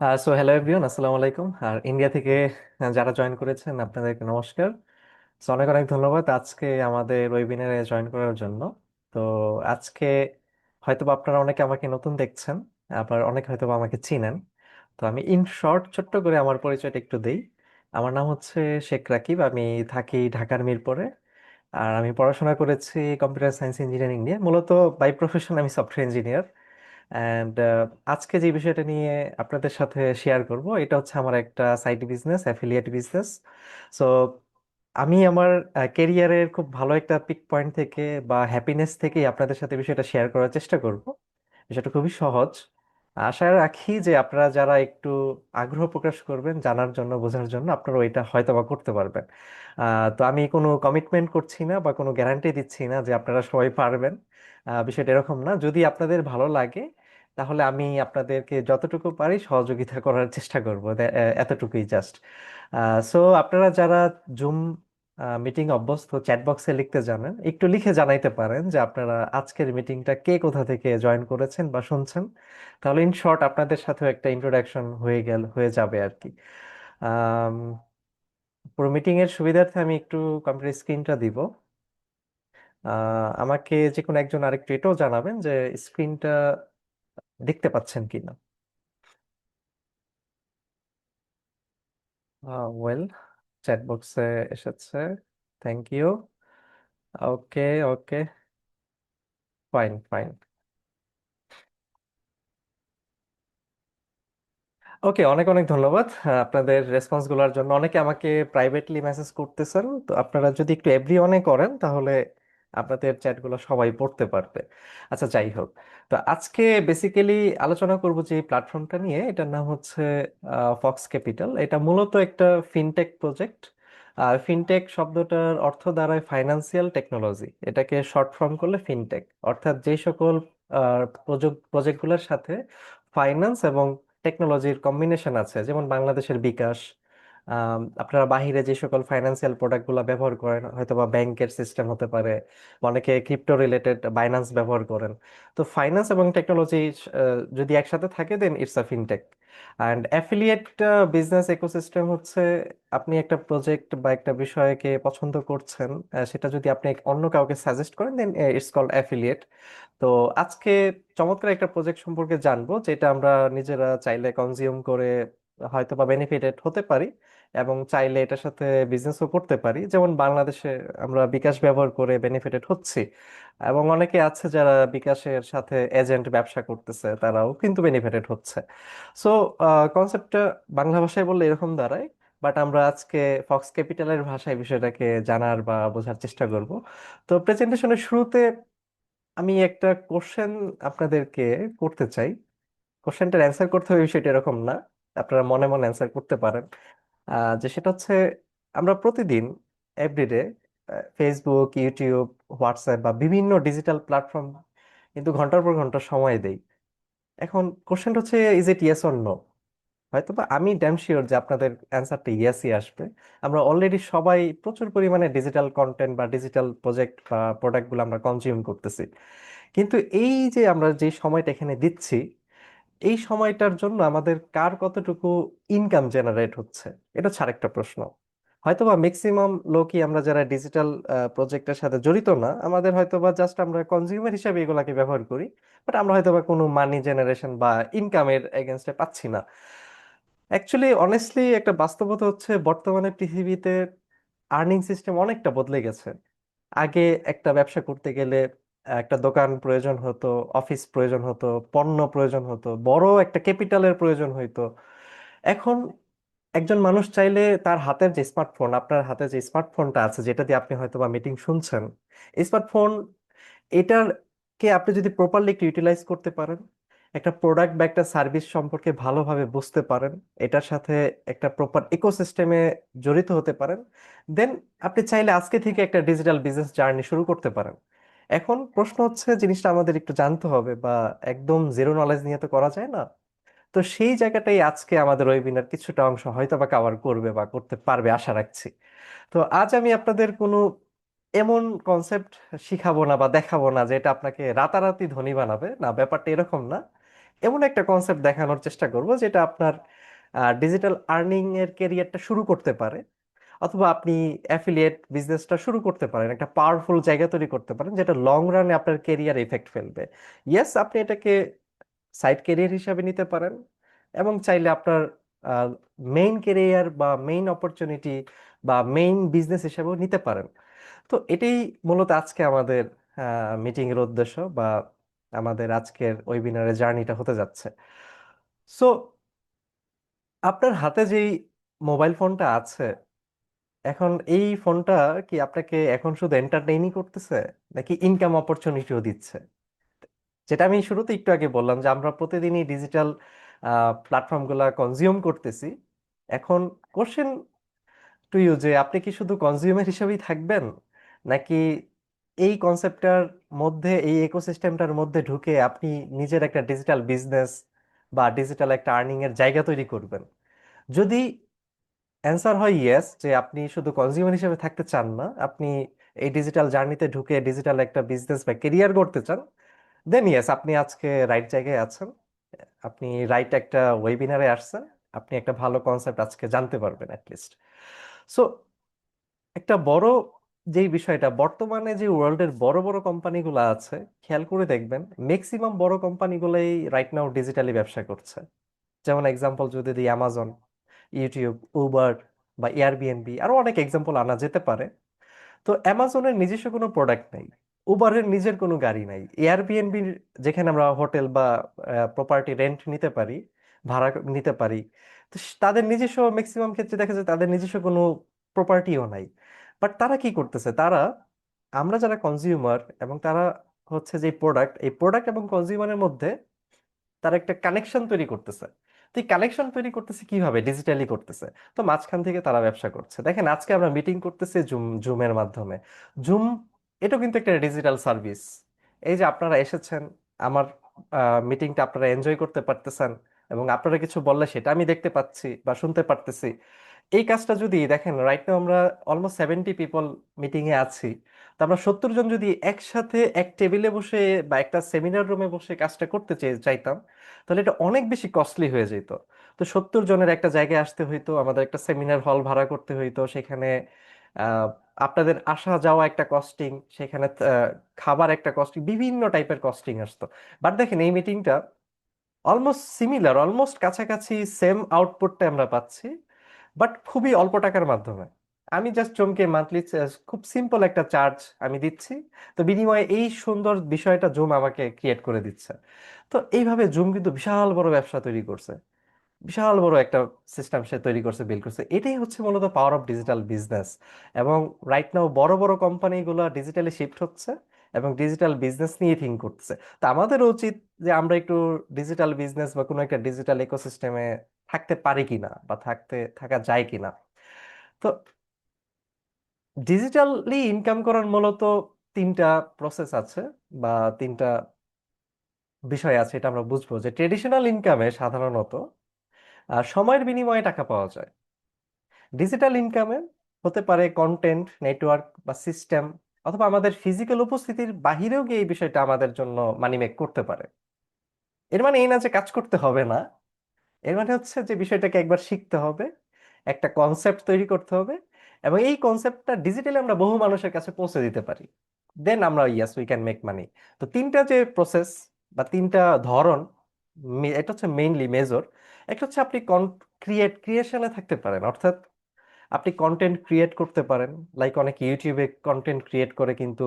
Hello everyone, আসসালামু আলাইকুম। আর India থেকে যারা জয়েন করেছেন আপনাদেরকে নমস্কার। অনেক অনেক ধন্যবাদ আজকে আমাদের ওয়েবিনারে জয়েন করার জন্য। তো আজকে হয়তোবা আপনারা অনেকে আমাকে নতুন দেখছেন, আবার অনেকে হয়তোবা আমাকে চিনেন। তো আমি ইন শর্ট ছোট্ট করে আমার পরিচয়টা একটু দেই। আমার নাম হচ্ছে শেখ রাকিব, আমি থাকি ঢাকার মিরপুরে। আর আমি পড়াশোনা করেছি কম্পিউটার সায়েন্স ইঞ্জিনিয়ারিং নিয়ে, মূলত বাই প্রফেশন আমি সফটওয়্যার ইঞ্জিনিয়ার। অ্যান্ড আজকে যে বিষয়টা নিয়ে আপনাদের সাথে শেয়ার করব, এটা হচ্ছে আমার একটা side business, affiliate business. So আমি আমার কেরিয়ারের খুব ভালো একটা পিক পয়েন্ট থেকে বা হ্যাপিনেস থেকেই আপনাদের সাথে বিষয়টা শেয়ার করার চেষ্টা করব। বিষয়টা খুবই সহজ। আশা রাখি যে আপনারা যারা একটু আগ্রহ প্রকাশ করবেন জানার জন্য, বোঝার জন্য, আপনারা এটা হয়তো বা করতে পারবেন। তো আমি কোনো কমিটমেন্ট করছি না বা কোনো গ্যারান্টি দিচ্ছি না যে আপনারা সবাই পারবেন। বিষয়টা এরকম না। যদি আপনাদের ভালো লাগে তাহলে আমি আপনাদেরকে যতটুকু পারি সহযোগিতা করার চেষ্টা করব, এতটুকুই জাস্ট। সো আপনারা যারা জুম মিটিং অভ্যস্ত, চ্যাট বক্সে লিখতে জানেন, একটু লিখে জানাইতে পারেন যে আপনারা আজকের মিটিংটা কে কোথা থেকে জয়েন করেছেন বা শুনছেন। তাহলে ইন শর্ট আপনাদের সাথেও একটা ইন্ট্রোডাকশন হয়ে যাবে আর কি। আম, পুরো মিটিং এর সুবিধার্থে আমি একটু কম্পিউটার স্ক্রিনটা দিব। আমাকে যে কোনো একজন আরেকটু এটাও জানাবেন যে স্ক্রিনটা দেখতে পাচ্ছেন কিনা। ওয়েল, চ্যাট বক্সে এসেছে। Thank you. Okay, okay, fine fine. Okay, অনেক অনেক ধন্যবাদ আপনাদের রেসপন্স গুলোর জন্য। অনেকে আমাকে প্রাইভেটলি মেসেজ করতেছেন, তো আপনারা যদি একটু এভরি অনে করেন তাহলে আপনাদের চ্যাটগুলো সবাই পড়তে পারবে। আচ্ছা, যাই হোক। তো আজকে বেসিক্যালি আলোচনা করব যে প্ল্যাটফর্মটা নিয়ে, এটার নাম হচ্ছে ফক্স ক্যাপিটাল। এটা মূলত একটা ফিনটেক প্রজেক্ট। আর ফিনটেক শব্দটার অর্থ দাঁড়ায় ফাইন্যান্সিয়াল টেকনোলজি, এটাকে শর্ট ফর্ম করলে ফিনটেক। অর্থাৎ যে সকল প্রজেক্টগুলোর সাথে ফাইন্যান্স এবং টেকনোলজির কম্বিনেশন আছে, যেমন বাংলাদেশের বিকাশ। আপনারা বাহিরে যে সকল ফাইন্যান্সিয়াল প্রোডাক্টগুলো ব্যবহার করেন, হয়তো বা ব্যাংকের সিস্টেম হতে পারে, অনেকে ক্রিপ্টো রিলেটেড বাইন্যান্স ব্যবহার করেন। তো ফাইন্যান্স এবং টেকনোলজি যদি একসাথে থাকে then it's a fintech. And affiliate business ecosystem হচ্ছে, আপনি একটা প্রজেক্ট বা একটা বিষয়কে পছন্দ করছেন, সেটা যদি আপনি অন্য কাউকে সাজেস্ট করেন দেন ইটস কল্ড অ্যাফিলিয়েট। তো আজকে চমৎকার একটা প্রজেক্ট সম্পর্কে জানবো, যেটা আমরা নিজেরা চাইলে কনজিউম করে হয়তো বা বেনিফিটেড হতে পারি, এবং চাইলে এটার সাথে বিজনেসও করতে পারি। যেমন বাংলাদেশে আমরা বিকাশ ব্যবহার করে বেনিফিটেড হচ্ছি, এবং অনেকে আছে যারা বিকাশের সাথে এজেন্ট ব্যবসা করতেছে, তারাও কিন্তু বেনিফিটেড হচ্ছে। সো কনসেপ্টটা বাংলা ভাষায় বললে এরকম দাঁড়ায়। বাট আমরা আজকে ফক্স ক্যাপিটালের ভাষায় বিষয়টাকে জানার বা বোঝার চেষ্টা করব। তো প্রেজেন্টেশনের শুরুতে আমি একটা কোশ্চেন আপনাদেরকে করতে চাই। কোশ্চেনটার অ্যান্সার করতে হবে বিষয়টা এরকম না, আপনারা মনে মনে অ্যান্সার করতে পারেন। যে সেটা হচ্ছে, আমরা প্রতিদিন এভরিডে ফেসবুক, ইউটিউব, হোয়াটসঅ্যাপ বা বিভিন্ন ডিজিটাল প্ল্যাটফর্ম কিন্তু ঘন্টার পর ঘন্টা সময় দেই। এখন কোশ্চেনটা হচ্ছে, is it yes or no? হয়তো বা আমি ড্যাম শিওর যে আপনাদের অ্যান্সারটা ইয়েসই আসবে। আমরা অলরেডি সবাই প্রচুর পরিমাণে ডিজিটাল কন্টেন্ট বা ডিজিটাল প্রজেক্ট বা প্রোডাক্টগুলো আমরা কনজিউম করতেছি। কিন্তু এই যে আমরা যে সময়টা এখানে দিচ্ছি, এই সময়টার জন্য আমাদের কার কতটুকু ইনকাম জেনারেট হচ্ছে, এটা হচ্ছে আরেকটা প্রশ্ন। হয়তোবা ম্যাক্সিমাম লোকই আমরা যারা ডিজিটাল প্রজেক্টের সাথে জড়িত না, আমাদের হয়তোবা জাস্ট আমরা কনজিউমার হিসেবে এগুলাকে ব্যবহার করি। বাট আমরা হয়তোবা কোনো মানি জেনারেশন বা ইনকামের এগেনস্টে পাচ্ছি না। অ্যাকচুয়ালি অনেস্টলি একটা বাস্তবতা হচ্ছে, বর্তমানে পৃথিবীতে আর্নিং সিস্টেম অনেকটা বদলে গেছে। আগে একটা ব্যবসা করতে গেলে একটা দোকান প্রয়োজন হতো, অফিস প্রয়োজন হতো, পণ্য প্রয়োজন হতো, বড় একটা ক্যাপিটালের প্রয়োজন হইতো। এখন একজন মানুষ চাইলে তার হাতের যে স্মার্টফোন, আপনার হাতে যে স্মার্টফোনটা আছে যেটা দিয়ে আপনি হয়তো বা মিটিং শুনছেন, স্মার্টফোন, এটার কে আপনি যদি প্রপারলি একটু ইউটিলাইজ করতে পারেন, একটা প্রোডাক্ট বা একটা সার্ভিস সম্পর্কে ভালোভাবে বুঝতে পারেন, এটার সাথে একটা প্রপার ইকোসিস্টেমে জড়িত হতে পারেন, দেন আপনি চাইলে আজকে থেকে একটা ডিজিটাল বিজনেস জার্নি শুরু করতে পারেন। এখন প্রশ্ন হচ্ছে, জিনিসটা আমাদের একটু জানতে হবে, বা একদম জিরো নলেজ নিয়ে তো করা যায় না। তো সেই জায়গাটাই আজকে আমাদের ওয়েবিনার কিছুটা অংশ হয়তো বা কভার করবে বা করতে পারবে আশা রাখছি। তো আজ আমি আপনাদের কোনো এমন কনসেপ্ট শিখাবো না বা দেখাবো না যেটা আপনাকে রাতারাতি ধনী বানাবে, না, ব্যাপারটা এরকম না। এমন একটা কনসেপ্ট দেখানোর চেষ্টা করব যেটা আপনার ডিজিটাল আর্নিং এর ক্যারিয়ারটা শুরু করতে পারে, অথবা আপনি অ্যাফিলিয়েট বিজনেসটা শুরু করতে পারেন, একটা পাওয়ারফুল জায়গা তৈরি করতে পারেন যেটা লং রানে আপনার ক্যারিয়ার ইফেক্ট ফেলবে। ইয়েস, আপনি এটাকে সাইড ক্যারিয়ার হিসাবে নিতে পারেন, এবং চাইলে আপনার মেইন ক্যারিয়ার বা মেইন অপরচুনিটি বা মেইন বিজনেস হিসাবেও নিতে পারেন। তো এটাই মূলত আজকে আমাদের মিটিং এর উদ্দেশ্য, বা আমাদের আজকের ওয়েবিনারের জার্নিটা হতে যাচ্ছে। সো আপনার হাতে যেই মোবাইল ফোনটা আছে এখন, এই ফোনটা কি আপনাকে এখন শুধু এন্টারটেইনই করতেছে, নাকি ইনকাম অপরচুনিটিও দিচ্ছে? যেটা আমি শুরুতে একটু আগে বললাম যে আমরা প্রতিদিনই ডিজিটাল প্ল্যাটফর্ম গুলা কনজিউম করতেছি। এখন কোশ্চেন টু ইউ, যে আপনি কি শুধু কনজিউমার হিসেবেই থাকবেন, নাকি এই কনসেপ্টটার মধ্যে, এই ইকোসিস্টেমটার মধ্যে ঢুকে আপনি নিজের একটা ডিজিটাল বিজনেস বা ডিজিটাল একটা আর্নিং এর জায়গা তৈরি করবেন? যদি অ্যান্সার হয় ইয়েস, যে আপনি শুধু কনজিউমার হিসেবে থাকতে চান না, আপনি এই ডিজিটাল জার্নিতে ঢুকে ডিজিটাল একটা বিজনেস বা কেরিয়ার করতে চান, দেন ইয়েস, আপনি আজকে রাইট জায়গায় আছেন। আপনি রাইট একটা ওয়েবিনারে আসছেন। আপনি একটা ভালো কনসেপ্ট আজকে জানতে পারবেন অ্যাটলিস্ট। সো একটা বড় যেই বিষয়টা, বর্তমানে যে ওয়ার্ল্ডের বড় বড় কোম্পানিগুলো আছে, খেয়াল করে দেখবেন ম্যাক্সিমাম বড় কোম্পানিগুলোই রাইট নাও ডিজিটালি ব্যবসা করছে। যেমন এক্সাম্পল যদি দিই, অ্যামাজন, ইউটিউব, উবার বা এয়ারবিএনবি, আরো অনেক এক্সাম্পল আনা যেতে পারে। তো অ্যামাজনের নিজস্ব কোনো প্রোডাক্ট নেই, উবারের নিজের কোনো গাড়ি নাই, এয়ারবিএনবির যেখানে আমরা হোটেল বা প্রপার্টি রেন্ট নিতে পারি, ভাড়া নিতে পারি, তো তাদের নিজস্ব ম্যাক্সিমাম ক্ষেত্রে দেখা যায় তাদের নিজস্ব কোনো প্রপার্টিও নাই। বাট তারা কি করতেছে, তারা, আমরা যারা কনজিউমার এবং তারা হচ্ছে যে প্রোডাক্ট, এই প্রোডাক্ট এবং কনজিউমারের মধ্যে তারা একটা কানেকশন তৈরি করতেছে। তো এই কানেকশন তৈরি করতেছে কিভাবে? ডিজিটালি করতেছে। তো মাঝখান থেকে তারা ব্যবসা করছে। দেখেন আজকে আমরা মিটিং করতেছি জুমের মাধ্যমে। জুম, এটা কিন্তু একটা ডিজিটাল সার্ভিস। এই যে আপনারা এসেছেন, আমার মিটিংটা আপনারা এনজয় করতে পারতেছেন, এবং আপনারা কিছু বললে সেটা আমি দেখতে পাচ্ছি বা শুনতে পারতেছি। এই কাজটা যদি দেখেন, রাইট নাও আমরা অলমোস্ট 70 পিপল মিটিং এ আছি। তো আমরা 70 জন যদি একসাথে এক টেবিলে বসে বা একটা সেমিনার রুমে বসে কাজটা করতে চাইতাম, তাহলে এটা অনেক বেশি কস্টলি হয়ে যেত। তো 70 জনের একটা জায়গায় আসতে হইতো, আমাদের একটা সেমিনার হল ভাড়া করতে হইতো, সেখানে আহ, আপনাদের আসা যাওয়া একটা কস্টিং, সেখানে খাবার একটা কস্টিং, বিভিন্ন টাইপের কস্টিং আসতো। বাট দেখেন এই মিটিংটা অলমোস্ট সিমিলার, অলমোস্ট কাছাকাছি সেম আউটপুটটা আমরা পাচ্ছি, বাট খুবই অল্প টাকার মাধ্যমে। আমি জাস্ট জুমকে মান্থলি খুব সিম্পল একটা চার্জ আমি দিচ্ছি, তো বিনিময়ে এই সুন্দর বিষয়টা জুম আমাকে ক্রিয়েট করে দিচ্ছে। তো এইভাবে জুম কিন্তু বিশাল বড় ব্যবসা তৈরি করছে, বিশাল বড় একটা সিস্টেম সে তৈরি করছে, বিল্ড করছে। এটাই হচ্ছে মূলত পাওয়ার অফ ডিজিটাল বিজনেস। এবং রাইট নাও বড় বড় কোম্পানিগুলো ডিজিটালি শিফট হচ্ছে এবং ডিজিটাল বিজনেস নিয়ে থিঙ্ক করতেছে। তো আমাদের উচিত যে আমরা একটু ডিজিটাল বিজনেস বা কোনো একটা ডিজিটাল ইকোসিস্টেমে থাকতে পারি কিনা, বা থাকা যায় কিনা। তো ডিজিটালি ইনকাম করার মূলত তিনটা প্রসেস আছে, বা তিনটা বিষয় আছে। এটা আমরা বুঝবো যে ট্রেডিশনাল ইনকামে সাধারণত সময়ের বিনিময়ে টাকা পাওয়া যায়। ডিজিটাল ইনকামে হতে পারে কন্টেন্ট, নেটওয়ার্ক বা সিস্টেম, অথবা আমাদের ফিজিক্যাল উপস্থিতির বাহিরেও গিয়ে এই বিষয়টা আমাদের জন্য মানি মেক করতে পারে। এর মানে এই না যে কাজ করতে হবে না, এর মানে হচ্ছে যে বিষয়টাকে একবার শিখতে হবে, একটা কনসেপ্ট তৈরি করতে হবে, এবং এই কনসেপ্টটা ডিজিটালি আমরা বহু মানুষের কাছে পৌঁছে দিতে পারি, দেন আমরা yes we can make money. তো তিনটা যে প্রসেস বা তিনটা ধরন, এটা হচ্ছে মেইনলি মেজর। একটা হচ্ছে আপনি ক্রিয়েশনে থাকতে পারেন, অর্থাৎ আপনি কন্টেন্ট ক্রিয়েট করতে পারেন। লাইক অনেক ইউটিউবে কন্টেন্ট ক্রিয়েট করে কিন্তু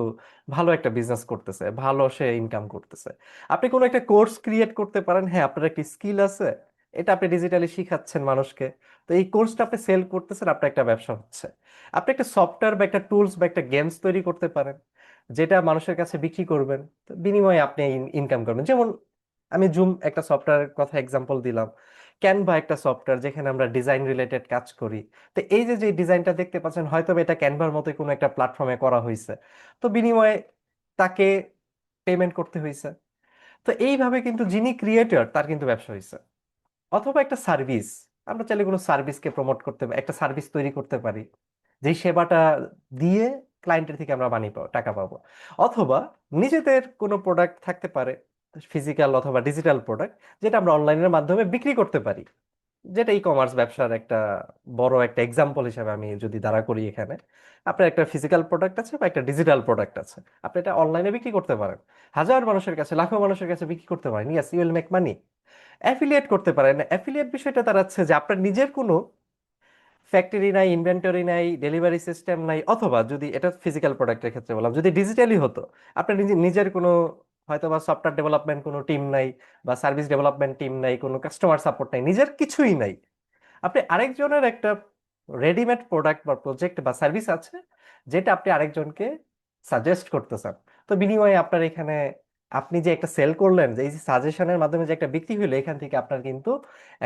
ভালো একটা বিজনেস করতেছে, ভালো সে ইনকাম করতেছে। আপনি কোনো একটা কোর্স ক্রিয়েট করতে পারেন, হ্যাঁ আপনার একটা স্কিল আছে, এটা আপনি ডিজিটালি শিখাচ্ছেন মানুষকে, তো এই কোর্সটা আপনি সেল করতেছেন, আপনার একটা ব্যবসা হচ্ছে। আপনি একটা সফটওয়্যার বা একটা টুলস বা একটা গেমস তৈরি করতে পারেন, যেটা মানুষের কাছে বিক্রি করবেন, তো বিনিময়ে আপনি ইনকাম করবেন। যেমন আমি জুম একটা সফটওয়্যারের কথা এক্সাম্পল দিলাম, ক্যানভা একটা সফটওয়্যার যেখানে আমরা ডিজাইন রিলেটেড কাজ করি। তো এই যে যে ডিজাইনটা দেখতে পাচ্ছেন, হয়তো বা এটা ক্যানভার মতো কোনো একটা প্ল্যাটফর্মে করা হয়েছে, তো বিনিময়ে তাকে পেমেন্ট করতে হয়েছে। তো এইভাবে কিন্তু যিনি ক্রিয়েটর তার কিন্তু ব্যবসা হয়েছে। অথবা একটা সার্ভিস, আমরা চাইলে কোনো সার্ভিসকে প্রমোট করতে, একটা সার্ভিস তৈরি করতে পারি, যেই সেবাটা দিয়ে ক্লায়েন্টের থেকে আমরা মানি পাবো, টাকা পাবো। অথবা নিজেদের কোনো প্রোডাক্ট থাকতে পারে, ফিজিক্যাল অথবা ডিজিটাল প্রোডাক্ট, যেটা আমরা অনলাইনের মাধ্যমে বিক্রি করতে পারি, যেটা ই কমার্স ব্যবসার একটা বড় একটা এক্সাম্পল হিসেবে আমি যদি দাঁড়া করি এখানে। আপনার একটা ফিজিক্যাল প্রোডাক্ট আছে বা একটা ডিজিটাল প্রোডাক্ট আছে, আপনি এটা অনলাইনে বিক্রি করতে পারেন, হাজার মানুষের কাছে, লাখো মানুষের কাছে বিক্রি করতে পারেন, yes you will make money. Affiliate করতে পারেন। অ্যাফিলিয়েট বিষয়টা দাঁড়াচ্ছে যে আপনার নিজের কোনো ফ্যাক্টরি নাই, ইনভেন্টরি নাই, ডেলিভারি সিস্টেম নাই, অথবা যদি এটা ফিজিক্যাল প্রোডাক্টের ক্ষেত্রে বললাম, যদি ডিজিটালি হতো, আপনার নিজের কোনো হয়তো বা সফটওয়্যার ডেভেলপমেন্ট কোনো টিম নাই, বা সার্ভিস ডেভেলপমেন্ট টিম নাই, কোনো কাস্টমার সাপোর্ট নাই, নিজের কিছুই নাই, আপনি আরেকজনের একটা রেডিমেড প্রোডাক্ট বা প্রজেক্ট বা সার্ভিস আছে, যেটা আপনি আরেকজনকে সাজেস্ট করতেছেন। তো বিনিময়ে আপনার এখানে আপনি যে একটা সেল করলেন, যে এই যে সাজেশনের মাধ্যমে যে একটা বিক্রি হইলো, এখান থেকে আপনার কিন্তু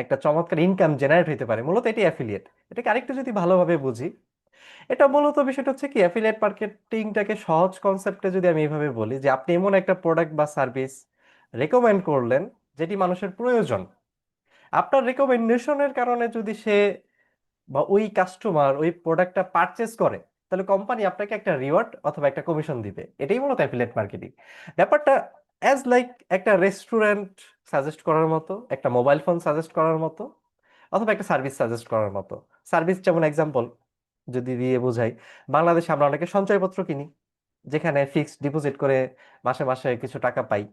একটা চমৎকার ইনকাম জেনারেট হতে পারে। মূলত এটি অ্যাফিলিয়েট। এটাকে আরেকটু যদি ভালোভাবে বুঝি, এটা মূলত বিষয়টা হচ্ছে কি, অ্যাফিলিয়েট মার্কেটিংটাকে সহজ কনসেপ্টে যদি আমি এইভাবে বলি, যে আপনি এমন একটা প্রোডাক্ট বা সার্ভিস রেকমেন্ড করলেন যেটি মানুষের প্রয়োজন। আপনার রেকমেন্ডেশনের কারণে যদি সে বা ওই কাস্টমার ওই প্রোডাক্টটা পারচেজ করে, তাহলে কোম্পানি আপনাকে একটা রিওয়ার্ড অথবা একটা কমিশন দিবে। এটাই মূলত অ্যাফিলিয়েট মার্কেটিং। ব্যাপারটা অ্যাজ লাইক একটা রেস্টুরেন্ট সাজেস্ট করার মতো, একটা মোবাইল ফোন সাজেস্ট করার মতো, অথবা একটা সার্ভিস সাজেস্ট করার মতো। সার্ভিস যেমন এক্সাম্পল যদি দিয়ে বোঝাই, বাংলাদেশে আমরা অনেকে সঞ্চয়পত্র কিনি, যেখানে ফিক্সড ডিপোজিট করে মাসে মাসে কিছু টাকা পাই।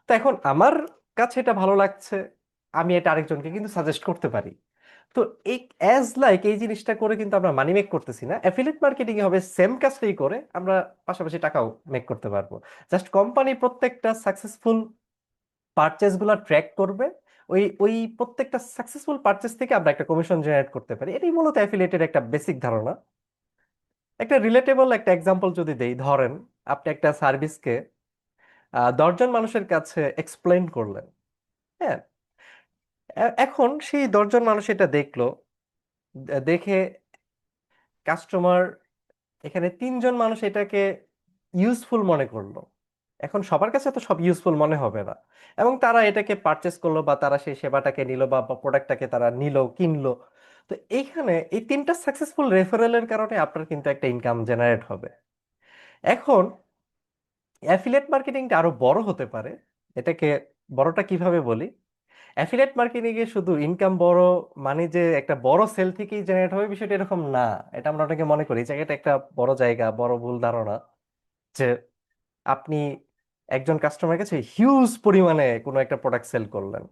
তো এখন আমার কাছে এটা ভালো লাগছে, আমি এটা আরেকজনকে কিন্তু সাজেস্ট করতে পারি। তো এই অ্যাজ লাইক এই জিনিসটা করে কিন্তু আমরা মানি মেক করতেছি না, অ্যাফিলিয়েট মার্কেটিং এ হবে সেম কাজটাই করে আমরা পাশাপাশি টাকাও মেক করতে পারবো। জাস্ট কোম্পানি প্রত্যেকটা সাকসেসফুল পারচেজ গুলা ট্র্যাক করবে, ওই ওই প্রত্যেকটা সাকসেসফুল পারচেজ থেকে আমরা একটা কমিশন জেনারেট করতে পারি। এটাই মূলত অ্যাফিলিয়েটের একটা বেসিক ধারণা। একটা রিলেটেবল একটা এক্সাম্পল যদি দেই, ধরেন আপনি একটা সার্ভিসকে 10 জন মানুষের কাছে এক্সপ্লেইন করলেন। হ্যাঁ, এখন সেই 10 জন মানুষ এটা দেখলো, দেখে কাস্টমার এখানে 3 জন মানুষ এটাকে ইউজফুল মনে করলো। এখন সবার কাছে তো সব ইউজফুল মনে হবে না, এবং তারা এটাকে পারচেস করলো, বা তারা সেই সেবাটাকে নিল, বা প্রোডাক্টটাকে তারা নিল, কিনলো। তো এইখানে এই 3টা সাকসেসফুল রেফারেলের কারণে আপনার কিন্তু একটা ইনকাম জেনারেট হবে। এখন অ্যাফিলিয়েট মার্কেটিংটা আরো বড় হতে পারে। এটাকে বড়টা কিভাবে বলি, অ্যাফিলিয়েট মার্কেটিং এ শুধু ইনকাম বড় মানে যে একটা বড় সেল থেকেই জেনারেট হবে, বিষয়টা এরকম না। এটা আমরা অনেকে মনে করি, এই জায়গাটা একটা বড় জায়গা, বড় ভুল ধারণা। যে আপনি একজন কাস্টমারের কাছে হিউজ পরিমাণে কোনো একটা প্রোডাক্ট সেল করলেন,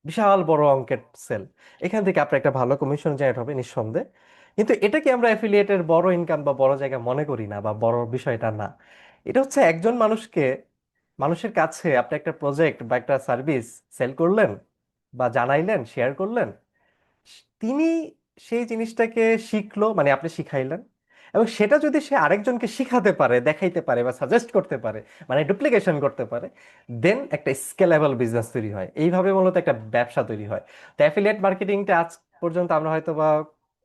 বিশাল বড় অঙ্কের সেল, এখান থেকে আপনার একটা ভালো কমিশন জেনারেট হবে নিঃসন্দেহে। কিন্তু এটাকে আমরা অ্যাফিলিয়েটের বড় ইনকাম বা বড় জায়গা মনে করি না, বা বড় বিষয়টা না। এটা হচ্ছে একজন মানুষের কাছে আপনি একটা প্রজেক্ট বা একটা সার্ভিস সেল করলেন, বা জানাইলেন, শেয়ার করলেন, তিনি সেই জিনিসটাকে শিখলো, মানে আপনি শিখাইলেন, এবং সেটা যদি সে আরেকজনকে শিখাতে পারে, দেখাইতে পারে, বা সাজেস্ট করতে পারে, মানে ডুপ্লিকেশন করতে পারে, দেন একটা স্কেলেবল বিজনেস তৈরি হয়। এইভাবে মূলত একটা ব্যবসা তৈরি হয়। তো অ্যাফিলিয়েট মার্কেটিংটা আজ পর্যন্ত আমরা হয়তো বা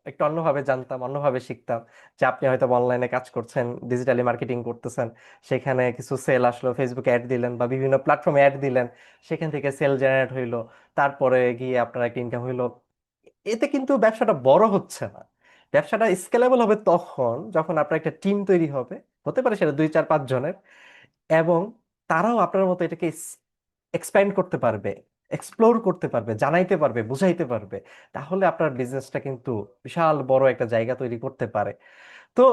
একটু অন্যভাবে জানতাম, অন্যভাবে শিখতাম। যে আপনি হয়তো অনলাইনে কাজ করছেন, ডিজিটালি মার্কেটিং করতেছেন, সেখানে কিছু সেল আসলো, ফেসবুকে অ্যাড দিলেন বা বিভিন্ন প্ল্যাটফর্মে অ্যাড দিলেন, সেখান থেকে সেল জেনারেট হইলো, তারপরে গিয়ে আপনার একটা ইনকাম হইলো। এতে কিন্তু ব্যবসাটা বড় হচ্ছে না। ব্যবসাটা স্কেলেবল হবে তখন যখন আপনার একটা টিম তৈরি হবে, হতে পারে সেটা 2 4 5 জনের, এবং তারাও আপনার মতো এটাকে এক্সপ্যান্ড করতে পারবে, এক্সপ্লোর করতে পারবে, জানাইতে পারবে, বুঝাইতে পারবে। তাহলে আপনার বিজনেসটা কিন্তু বিশাল বড় একটা জায়গা তৈরি করতে পারে। তো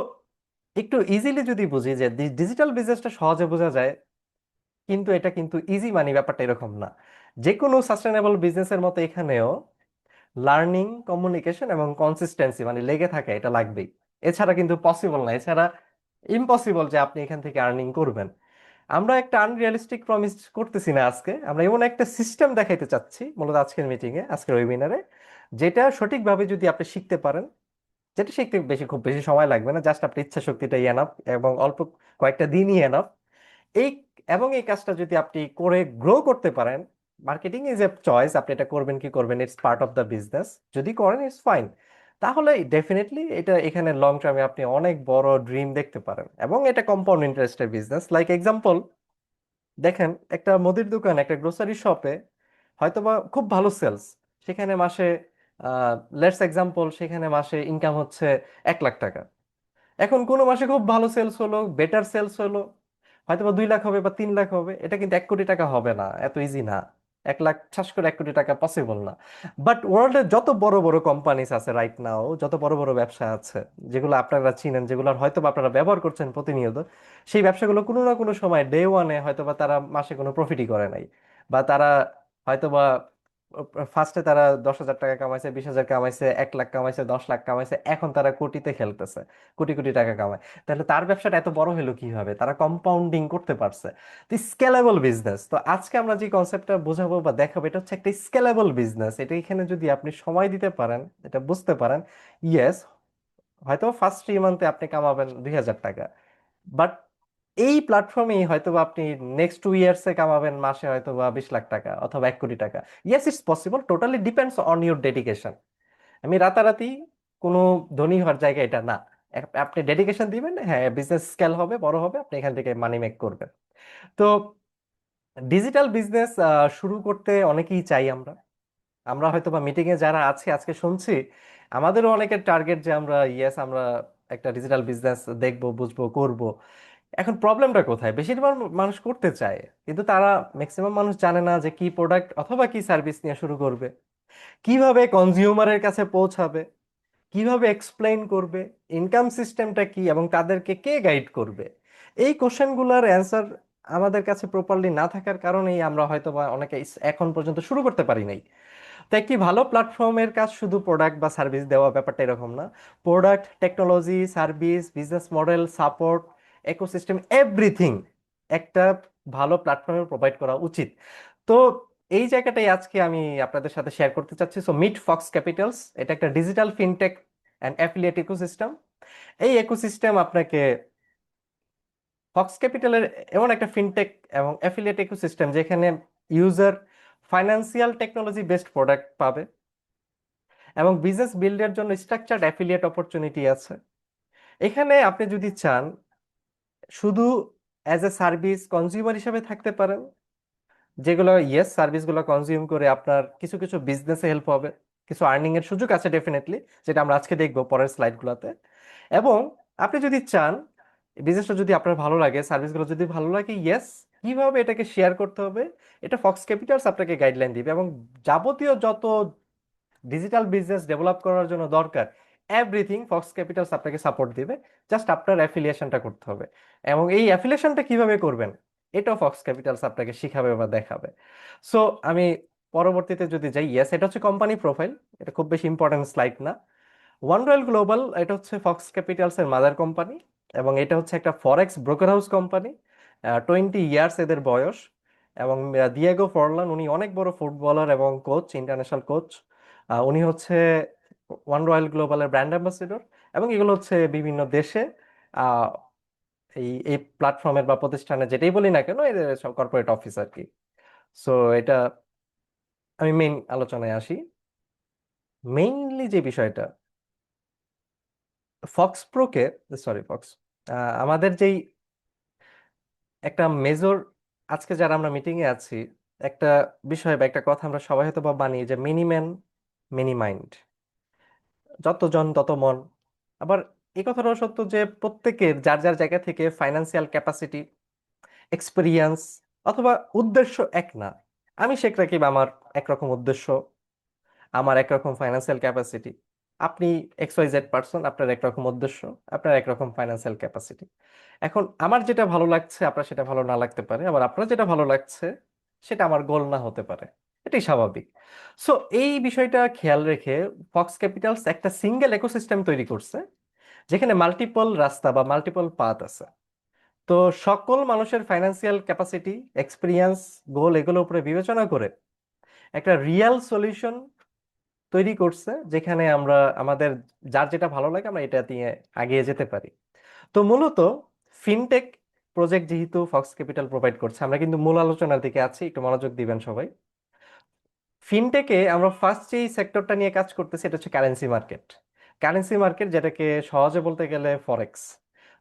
একটু ইজিলি যদি বুঝি, যে ডিজিটাল বিজনেসটা সহজে বোঝা যায়, কিন্তু এটা কিন্তু ইজি মানি ব্যাপারটা এরকম না। যে কোনো সাস্টেনেবল বিজনেসের মতো এখানেও লার্নিং, কমিউনিকেশন এবং কনসিস্টেন্সি, মানে লেগে থাকে, এটা লাগবেই। এছাড়া কিন্তু পসিবল না, এছাড়া ইম্পসিবল যে আপনি এখান থেকে আর্নিং করবেন। আমরা একটা আনরিয়ালিস্টিক প্রমিস করতেছি না আজকে, আমরা এমন একটা সিস্টেম দেখাইতে চাচ্ছি মূলত আজকের মিটিং এ, আজকের ওয়েবিনারে, যেটা সঠিকভাবে যদি আপনি শিখতে পারেন, যেটা শিখতে খুব বেশি সময় লাগবে না, জাস্ট আপনার ইচ্ছা শক্তিটাই এনাফ, এবং অল্প কয়েকটা দিনই এনাফ। এই এই কাজটা যদি আপনি করে গ্রো করতে পারেন, মার্কেটিং ইজ এ চয়েস, আপনি এটা করবেন কি করবেন, it's part of the business. যদি করেন ইটস ফাইন, তাহলে ডেফিনেটলি এটা এখানে লং টার্মে আপনি অনেক বড় ড্রিম দেখতে পারেন, এবং এটা কম্পাউন্ড ইন্টারেস্টের বিজনেস। লাইক এক্সাম্পল দেখেন, একটা মুদির দোকান, একটা গ্রোসারি শপে হয়তোবা খুব ভালো সেলস, সেখানে মাসে লেটস এক্সাম্পল সেখানে মাসে ইনকাম হচ্ছে 1 লাখ টাকা। এখন কোনো মাসে খুব ভালো সেলস হলো, বেটার সেলস হলো, হয়তো বা 2 লাখ হবে বা 3 লাখ হবে, এটা কিন্তু 1 কোটি টাকা হবে না, এত ইজি না। 1 লাখ ঠাস করে 1 কোটি টাকা পসিবল না। বাট ওয়ার্ল্ডের যত বড় বড় কোম্পানিজ আছে রাইট নাও, যত বড় বড় ব্যবসা আছে, যেগুলো আপনারা চিনেন, যেগুলো হয়তো বা আপনারা ব্যবহার করছেন প্রতিনিয়ত, সেই ব্যবসাগুলো কোনো না কোনো সময় ডে ওয়ানে হয়তো বা তারা মাসে কোনো প্রফিটই করে নাই, বা তারা হয়তো বা ফার্স্টে তারা 10,000 টাকা কামাইছে, 20,000 কামাইছে, 1 লাখ কামাইছে, 10 লাখ কামাইছে, এখন তারা কোটিতে খেলতেছে, কোটি কোটি টাকা কামায়। তাহলে তার ব্যবসাটা এত বড় হলো কিভাবে? তারা কম্পাউন্ডিং করতে পারছে। তো স্কেলেবল বিজনেস, তো আজকে আমরা যে কনসেপ্টটা বোঝাবো বা দেখাবো, এটা হচ্ছে একটা স্কেলেবল বিজনেস। এটা এখানে যদি আপনি সময় দিতে পারেন, এটা বুঝতে পারেন, ইয়েস, হয়তো ফার্স্ট 3 মান্থে আপনি কামাবেন 2,000 টাকা, বাট এই প্ল্যাটফর্মেই হয়তো বা আপনি নেক্সট 2 ইয়ার্সে কামাবেন মাসে হয়তো বা 20 লাখ টাকা অথবা 1 কোটি টাকা। Yes, it's possible, totally depends on your dedication. আমি রাতারাতি কোনো ধনী হওয়ার জায়গা এটা না। আপনি ডেডিকেশন দিবেন, হ্যাঁ, বিজনেস স্কেল হবে, বড় হবে, আপনি এখান থেকে মানি মেক করবেন। তো ডিজিটাল বিজনেস শুরু করতে অনেকেই চাই আমরা। আমরা হয়তো বা মিটিং এ যারা আছি আজকে শুনছি, আমাদেরও অনেকের টার্গেট যে আমরা, ইয়েস, আমরা একটা ডিজিটাল বিজনেস দেখবো, বুঝবো, করব। এখন প্রবলেমটা কোথায়? বেশিরভাগ মানুষ করতে চায়, কিন্তু তারা, ম্যাক্সিমাম মানুষ জানে না যে কি প্রোডাক্ট অথবা কি সার্ভিস নিয়ে শুরু করবে, কিভাবে কনজিউমারের কাছে পৌঁছাবে, কিভাবে এক্সপ্লেইন করবে, ইনকাম সিস্টেমটা কি, এবং তাদেরকে কে গাইড করবে। এই কোশ্চেনগুলোর অ্যান্সার আমাদের কাছে প্রপারলি না থাকার কারণেই আমরা হয়তো বা অনেকে এখন পর্যন্ত শুরু করতে পারি নাই। তো একটি ভালো প্ল্যাটফর্মের কাজ শুধু প্রোডাক্ট বা সার্ভিস দেওয়া, ব্যাপারটা এরকম না। Product, technology, service, business model, support, ecosystem, everything একটা ভালো প্ল্যাটফর্মে প্রোভাইড করা উচিত। তো এই জায়গাটাই আজকে আমি আপনাদের সাথে শেয়ার করতে চাচ্ছি। সো মিট ফক্স ক্যাপিটালস, এটা একটা digital fintech and affiliate ecosystem. এই ইকোসিস্টেম আপনাকে, ফক্স ক্যাপিটালের এমন একটা ফিনটেক এবং অ্যাফিলিয়েট ইকোসিস্টেম যেখানে user financial technology based product পাবে, এবং বিজনেস বিল্ডের জন্য স্ট্রাকচার্ড অ্যাফিলিয়েট অপরচুনিটি আছে। এখানে আপনি যদি চান শুধু অ্যাজ এ সার্ভিস কনজিউমার হিসেবে থাকতে পারেন, যেগুলো, ইয়েস, সার্ভিসগুলো কনজিউম করে আপনার কিছু কিছু বিজনেসে হেল্প হবে, কিছু আর্নিং এর সুযোগ আছে ডেফিনেটলি, যেটা আমরা আজকে দেখবো পরের স্লাইডগুলোতে। এবং আপনি যদি চান, বিজনেসটা যদি আপনার ভালো লাগে, সার্ভিসগুলো যদি ভালো লাগে, ইয়েস, কিভাবে এটাকে শেয়ার করতে হবে, এটা ফক্স ক্যাপিটালস আপনাকে গাইডলাইন দিবে। এবং যাবতীয় যত ডিজিটাল বিজনেস ডেভেলপ করার জন্য দরকার, এভরিথিং ফক্স ক্যাপিটালস আপনাকে সাপোর্ট দিবে। জাস্ট আপনার অ্যাফিলিয়েশনটা করতে হবে, এবং এই অ্যাফিলিয়েশনটা কিভাবে করবেন, এটাও ফক্স ক্যাপিটালস আপনাকে শিখাবে বা দেখাবে। সো আমি পরবর্তীতে যদি যাই, ইয়েস, এটা হচ্ছে কোম্পানি প্রোফাইল। এটা খুব বেশি ইম্পর্টেন্ট স্লাইড না। ওয়ান রয়্যাল গ্লোবাল, এটা হচ্ছে ফক্স ক্যাপিটালস এর মাদার কোম্পানি, এবং এটা হচ্ছে একটা ফরেক্স ব্রোকার হাউস কোম্পানি। 20 ইয়ার্স এদের বয়স। এবং দিয়েগো ফরলান, উনি অনেক বড় ফুটবলার এবং কোচ, ইন্টারন্যাশনাল কোচ। উনি হচ্ছে ওয়ান রয়্যাল গ্লোবালের ব্র্যান্ড অ্যাম্বাসেডর। এবং এগুলো হচ্ছে বিভিন্ন দেশে আহ, এই এই প্ল্যাটফর্মের বা প্রতিষ্ঠানে যেটাই বলি না কেন, এদের সব কর্পোরেট অফিস আর কি। সো এটা, আমি মেইন আলোচনায় আসি। মেইনলি যে বিষয়টা, ফক্স প্রোকে, সরি, ফক্স, আমাদের যেই একটা মেজর, আজকে যারা আমরা মিটিং এ আছি, একটা বিষয় বা একটা কথা আমরা সবাই হয়তো বা মানি, যে মিনি ম্যান মিনি মাইন্ড, যতজন তত মন। আবার এই কথাটাও সত্য যে প্রত্যেকের যার যার জায়গা থেকে ফাইন্যান্সিয়াল ক্যাপাসিটি, এক্সপিরিয়েন্স অথবা উদ্দেশ্য এক না। আমি শেখ রাকিব, আমার একরকম উদ্দেশ্য, আমার একরকম ফাইন্যান্সিয়াল ক্যাপাসিটি। আপনি XYZ পার্সন, আপনার একরকম উদ্দেশ্য, আপনার একরকম ফাইন্যান্সিয়াল ক্যাপাসিটি। এখন আমার যেটা ভালো লাগছে আপনার সেটা ভালো না লাগতে পারে, আবার আপনার যেটা ভালো লাগছে সেটা আমার গোল না হতে পারে। এটাই স্বাভাবিক। সো এই বিষয়টা খেয়াল রেখে ফক্স ক্যাপিটালস একটা সিঙ্গেল ইকোসিস্টেম তৈরি করছে, যেখানে মাল্টিপল রাস্তা বা মাল্টিপল পাথ আছে। তো সকল মানুষের ফাইন্যান্সিয়াল ক্যাপাসিটি, এক্সপিরিয়েন্স, গোল, এগুলোর উপরে বিবেচনা করে একটা রিয়েল সলিউশন তৈরি করছে, যেখানে আমরা আমাদের যার যেটা ভালো লাগে আমরা এটা দিয়ে এগিয়ে যেতে পারি। তো মূলত ফিনটেক প্রজেক্ট যেহেতু ফক্স ক্যাপিটাল প্রোভাইড করছে, আমরা কিন্তু মূল আলোচনার দিকে আছি, একটু মনোযোগ দিবেন সবাই। ফিনটেকে আমরা ফার্স্ট যেই সেক্টরটা নিয়ে কাজ করতেছি, এটা হচ্ছে কারেন্সি মার্কেট। কারেন্সি মার্কেট, যেটাকে সহজে বলতে গেলে ফরেক্স।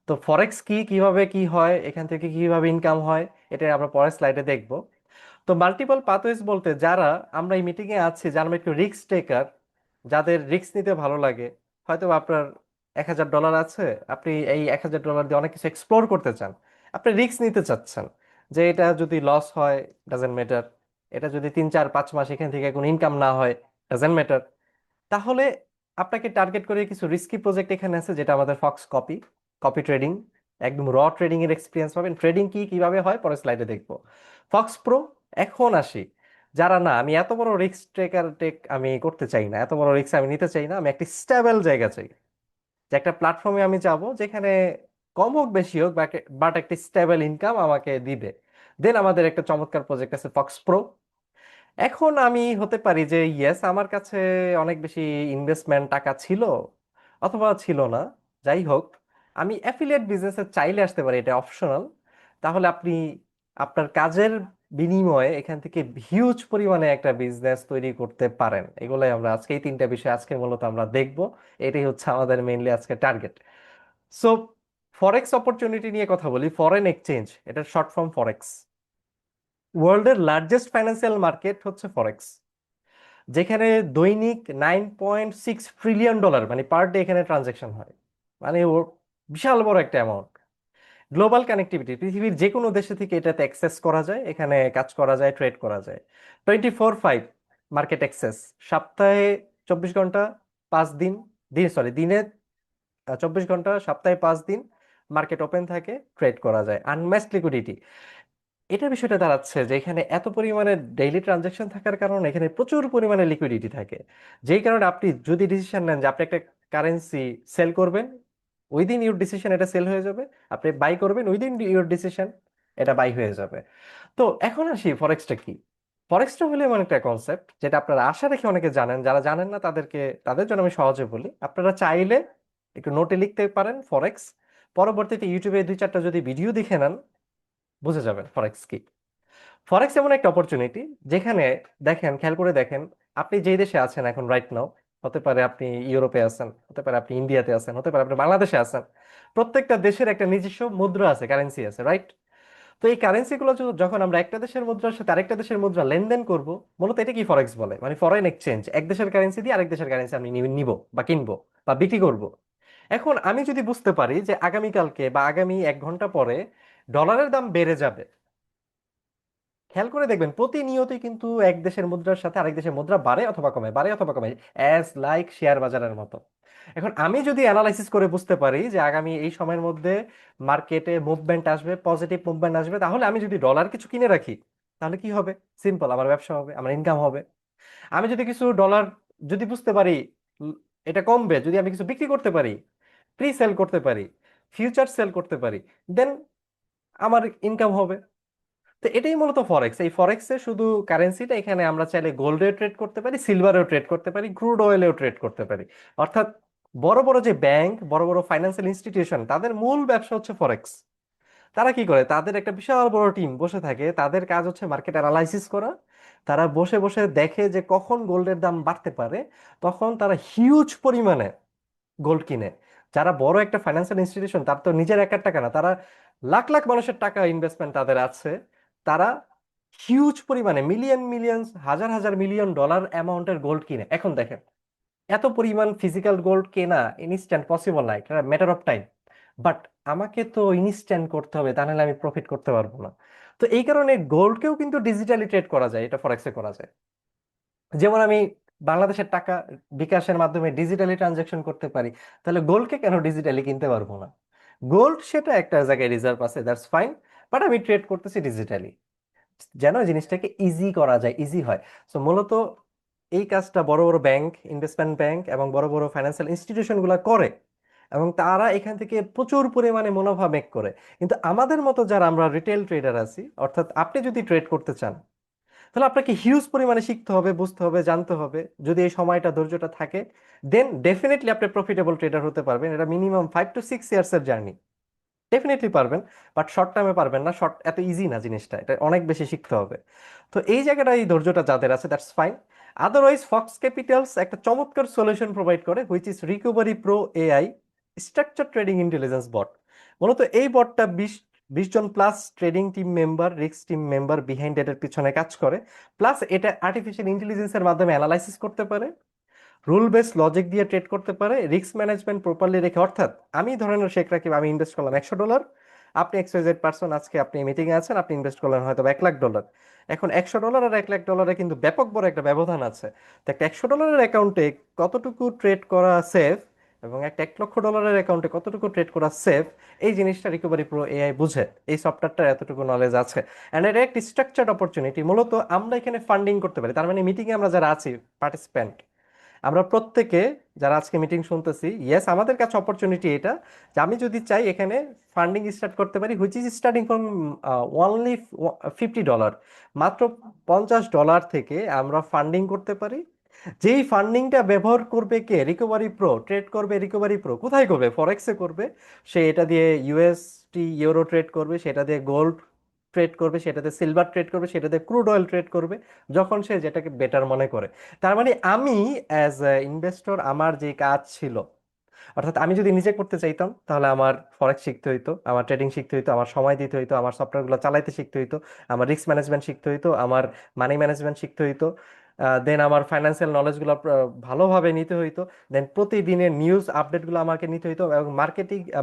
তো ফরেক্স কি, কিভাবে কি হয়, এখান থেকে কিভাবে ইনকাম হয়, এটা আমরা পরের স্লাইডে দেখব। তো মাল্টিপল পাথওয়েজ বলতে, যারা আমরা এই মিটিং এ আছি, যারা আমরা একটু রিস্ক টেকার, যাদের রিস্ক নিতে ভালো লাগে, হয়তো আপনার $1,000 আছে, আপনি এই $1,000 দিয়ে অনেক কিছু এক্সপ্লোর করতে চান, আপনি রিস্ক নিতে চাচ্ছেন যে এটা যদি লস হয় ডাজেন্ট ম্যাটার, এটা যদি 3 4 5 মাস এখান থেকে কোনো ইনকাম না হয় ডাজেন্ট ম্যাটার, তাহলে আপনাকে টার্গেট করে কিছু রিস্কি প্রজেক্ট এখানে আছে, যেটা আমাদের ফক্স কপি, কপি ট্রেডিং, একদম র ট্রেডিং এর এক্সপিরিয়েন্স পাবেন। ট্রেডিং কি কিভাবে হয় পরের স্লাইডে দেখবো। Fox pro. এখন আসি, যারা না আমি এত বড় রিস্ক ট্রেকার টেক আমি করতে চাই না, এত বড় রিস্ক আমি নিতে চাই না, আমি একটা স্টেবল জায়গা চাই, যে একটা প্ল্যাটফর্মে আমি যাব যেখানে কম হোক বেশি হোক বাট একটা স্টেবল ইনকাম আমাকে দিবে, দেন আমাদের একটা চমৎকার প্রজেক্ট আছে ফক্স প্রো। এখন আমি হতে পারি যে ইয়েস আমার কাছে অনেক বেশি ইনভেস্টমেন্ট টাকা ছিল অথবা ছিল না, যাই হোক আমি অ্যাফিলিয়েট বিজনেসে চাইলে আসতে পারি, এটা অপশনাল। তাহলে আপনি আপনার কাজের বিনিময়ে এখান থেকে হিউজ পরিমাণে একটা বিজনেস তৈরি করতে পারেন। এগুলাই আমরা আজকে এই 3টা বিষয় আজকে মূলত আমরা দেখব। এটাই হচ্ছে আমাদের মেইনলি আজকে টার্গেট। সো ফরেক্স অপরচুনিটি নিয়ে কথা বলি। ফরেন এক্সচেঞ্জ, এটার শর্ট ফর্ম ফরেক্স। ওয়ার্ল্ডের লার্জেস্ট ফাইন্যান্সিয়াল মার্কেট হচ্ছে ফরেক্স, যেখানে দৈনিক $9.6 ট্রিলিয়ন মানে পার ডে এখানে ট্রানজেকশন হয়। মানে ওর বিশাল বড় একটা অ্যামাউন্ট। গ্লোবাল কানেক্টিভিটি, পৃথিবীর যে কোনো দেশে থেকে এটাতে অ্যাক্সেস করা যায়, এখানে কাজ করা যায়, ট্রেড করা যায়। 24/5 মার্কেট অ্যাক্সেস, সপ্তাহে 24 ঘন্টা 5 দিন, দিনে 24 ঘন্টা সপ্তাহে 5 দিন মার্কেট ওপেন থাকে, ট্রেড করা যায়, আনম্যাচড লিকুইডিটি। এটা বিষয়টা দাঁড়াচ্ছে যে এখানে এত পরিমাণে ডেইলি ট্রানজাকশন থাকার কারণে এখানে প্রচুর পরিমাণে লিকুইডিটি থাকে, যেই কারণে আপনি যদি ডিসিশন নেন যে আপনি একটা কারেন্সি সেল করবেন, উইদিন ইউর ডিসিশন এটা সেল হয়ে যাবে। আপনি বাই করবেন, উইদিন ইউর ডিসিশন এটা বাই হয়ে যাবে। তো এখন আসি ফরেক্সটা কি। ফরেক্সটা হলো এমন একটা কনসেপ্ট যেটা আপনারা আশা রেখে অনেকে জানেন, যারা জানেন না তাদের জন্য আমি সহজে বলি। আপনারা চাইলে একটু নোটে লিখতে পারেন ফরেক্স, পরবর্তীতে ইউটিউবে 2 4টা যদি ভিডিও দেখে নেন বুঝে যাবেন ফরেক্স কি। ফরেক্স এমন একটা অপরচুনিটি যেখানে, দেখেন খেয়াল করে দেখেন, আপনি যেই দেশে আছেন এখন রাইট নাও, হতে পারে আপনি ইউরোপে আছেন, হতে পারে আপনি ইন্ডিয়াতে আছেন, হতে পারে আপনি বাংলাদেশে আছেন, প্রত্যেকটা দেশের একটা নিজস্ব মুদ্রা আছে, কারেন্সি আছে, রাইট? তো এই কারেন্সি গুলো যখন আমরা একটা দেশের মুদ্রার সাথে আরেকটা দেশের মুদ্রা লেনদেন করব, মূলত এটা কি ফরেক্স বলে, মানে ফরেন এক্সচেঞ্জ। এক দেশের কারেন্সি দিয়ে আরেক দেশের কারেন্সি আমি নিব বা কিনবো বা বিক্রি করব। এখন আমি যদি বুঝতে পারি যে আগামীকালকে বা আগামী 1 ঘন্টা পরে ডলারের দাম বেড়ে যাবে, খেয়াল করে দেখবেন প্রতিনিয়তই কিন্তু এক দেশের মুদ্রার সাথে আরেক দেশের মুদ্রা বাড়ে অথবা কমে, বাড়ে অথবা কমে, অ্যাজ লাইক শেয়ার বাজারের মতো। এখন আমি যদি অ্যানালাইসিস করে বুঝতে পারি যে আগামী এই সময়ের মধ্যে মার্কেটে মুভমেন্ট আসবে, পজিটিভ মুভমেন্ট আসবে, তাহলে আমি যদি ডলার কিছু কিনে রাখি, তাহলে কি হবে? সিম্পল, আমার ব্যবসা হবে, আমার ইনকাম হবে। আমি যদি কিছু ডলার যদি বুঝতে পারি উম, এটা কমবে, যদি আমি কিছু বিক্রি করতে পারি, প্রি সেল করতে পারি, ফিউচার সেল করতে পারি, দেন আমার ইনকাম হবে। তো এটাই মূলত ফরেক্স। এই ফরেক্সে শুধু কারেন্সিটা, এখানে আমরা চাইলে গোল্ডেও ট্রেড করতে পারি, সিলভারেও ট্রেড করতে পারি, ক্রুড অয়েলেও ট্রেড করতে পারি। অর্থাৎ বড় বড় যে ব্যাংক, বড় বড় ফাইন্যান্সিয়াল ইনস্টিটিউশন, তাদের মূল ব্যবসা হচ্ছে ফরেক্স। তারা কি করে, তাদের একটা বিশাল বড় টিম বসে থাকে, তাদের কাজ হচ্ছে মার্কেট অ্যানালাইসিস করা। তারা বসে বসে দেখে যে কখন গোল্ডের দাম বাড়তে পারে, তখন তারা হিউজ পরিমাণে গোল্ড কিনে। যারা বড় একটা ফাইন্যান্সিয়াল ইনস্টিটিউশন, তার তো নিজের একার টাকা না, তারা লাখ লাখ মানুষের টাকা ইনভেস্টমেন্ট তাদের আছে। তারা হিউজ পরিমাণে মিলিয়ন মিলিয়ন, হাজার হাজার মিলিয়ন ডলার অ্যামাউন্টের গোল্ড কিনে। এখন দেখেন, এত পরিমাণ ফিজিক্যাল গোল্ড কেনা ইনস্ট্যান্ট পসিবল না, এটা ম্যাটার অফ টাইম। বাট আমাকে তো ইনস্ট্যান্ট করতে হবে, তা নাহলে আমি প্রফিট করতে পারবো না। তো এই কারণে গোল্ডকেও কিন্তু ডিজিটালি ট্রেড করা যায়, এটা ফরেক্সে করা যায়। যেমন আমি বাংলাদেশের টাকা বিকাশের মাধ্যমে ডিজিটালি ট্রানজাকশন করতে পারি, তাহলে গোল্ডকে কেন ডিজিটালি কিনতে পারবো না? গোল্ড সেটা একটা জায়গায় রিজার্ভ আছে, দ্যাটস ফাইন, বাট আমি ট্রেড করতেছি ডিজিটালি, যেন জিনিসটাকে ইজি করা যায়, ইজি হয়। সো মূলত এই কাজটা বড় বড় ব্যাংক, ইনভেস্টমেন্ট ব্যাংক এবং বড় বড় ফাইন্যান্সিয়াল ইনস্টিটিউশন গুলা করে, এবং তারা এখান থেকে প্রচুর পরিমাণে মুনাফা মেক করে। কিন্তু আমাদের মতো যারা আমরা রিটেল ট্রেডার আছি, অর্থাৎ আপনি যদি ট্রেড করতে চান, তাহলে আপনাকে হিউজ পরিমাণে শিখতে হবে, বুঝতে হবে, জানতে হবে। যদি এই সময়টা ধৈর্যটা থাকে, দেন ডেফিনেটলি আপনি প্রফিটেবল ট্রেডার হতে পারবেন। এটা মিনিমাম 5 to 6 ইয়ার্স এর জার্নি, ডেফিনেটলি পারবেন। বাট শর্ট টাইমে পারবেন না, শর্ট এত ইজি না জিনিসটা, এটা অনেক বেশি শিখতে হবে। তো এই জায়গাটা, এই ধৈর্যটা যাদের আছে, that's fine. Otherwise Fox Capitals একটা চমৎকার সলিউশন প্রোভাইড করে, which is Recovery Pro AI structure trading intelligence bot. মূলত এই বটটা 20 জন plus trading team member, risk team member behind এটার পিছনে কাজ করে। প্লাস এটা আর্টিফিশিয়াল ইন্টেলিজেন্সের মাধ্যমে অ্যানালাইসিস করতে পারে, রুল বেস লজিক দিয়ে ট্রেড করতে পারে, রিস্ক ম্যানেজমেন্ট প্রপারলি রেখে। অর্থাৎ আমি ধরেন শেখ রাকিব, আমি ইনভেস্ট করলাম $100, আপনি XYZ পার্সন, আজকে আপনি মিটিং এ আছেন, আপনি ইনভেস্ট করলেন হয়তো $1,00,000। এখন $100 আর $1,00,000 কিন্তু ব্যাপক বড় একটা ব্যবধান আছে। তো একটা $100 অ্যাকাউন্টে কতটুকু ট্রেড করা সেফ এবং একটা $1,00,000 অ্যাকাউন্টে কতটুকু ট্রেড করা সেফ, এই জিনিসটা রিকভারি প্রো এআই বুঝে, এই সফটওয়্যারটার এতটুকু নলেজ আছে। অ্যান্ড এটা একটি স্ট্রাকচার্ড অপরচুনিটি। মূলত আমরা এখানে ফান্ডিং করতে পারি, তার মানে মিটিংয়ে আমরা যারা আছি পার্টিসিপেন্ট, আমরা প্রত্যেকে যারা আজকে মিটিং শুনতেছি, ইয়েস আমাদের কাছে অপরচুনিটি এটা, যে আমি যদি চাই এখানে ফান্ডিং স্টার্ট করতে পারি, which is starting from only $50। মাত্র $50 থেকে আমরা ফান্ডিং করতে পারি। যেই ফান্ডিংটা ব্যবহার করবে কে? Recovery Pro. ট্রেড করবে রিকভারি প্রো, কোথায় করবে? ফরেক্সে করবে। সে এটা দিয়ে ইউএসটি ইউরো ট্রেড করবে, সেটা দিয়ে গোল্ড ট্রেড করবে, সেটাতে সিলভার ট্রেড করবে, সেটাতে ক্রুড অয়েল ট্রেড করবে, যখন সে যেটাকে বেটার মনে করে। তার মানে আমি অ্যাজ এ ইনভেস্টর আমার যে কাজ ছিল, অর্থাৎ আমি যদি নিজে করতে চাইতাম তাহলে আমার ফরেক্স শিখতে হইতো, আমার ট্রেডিং শিখতে হইতো, আমার সময় দিতে হইতো, আমার সফটওয়্যারগুলো চালাইতে শিখতে হইতো, আমার রিস্ক ম্যানেজমেন্ট শিখতে হইতো, আমার মানি ম্যানেজমেন্ট শিখতে হইতো, দেন আমার ফাইন্যান্সিয়াল নলেজগুলো ভালোভাবে নিতে হইতো, দেন প্রতিদিনের নিউজ আপডেটগুলো আমাকে নিতে হইতো, এবং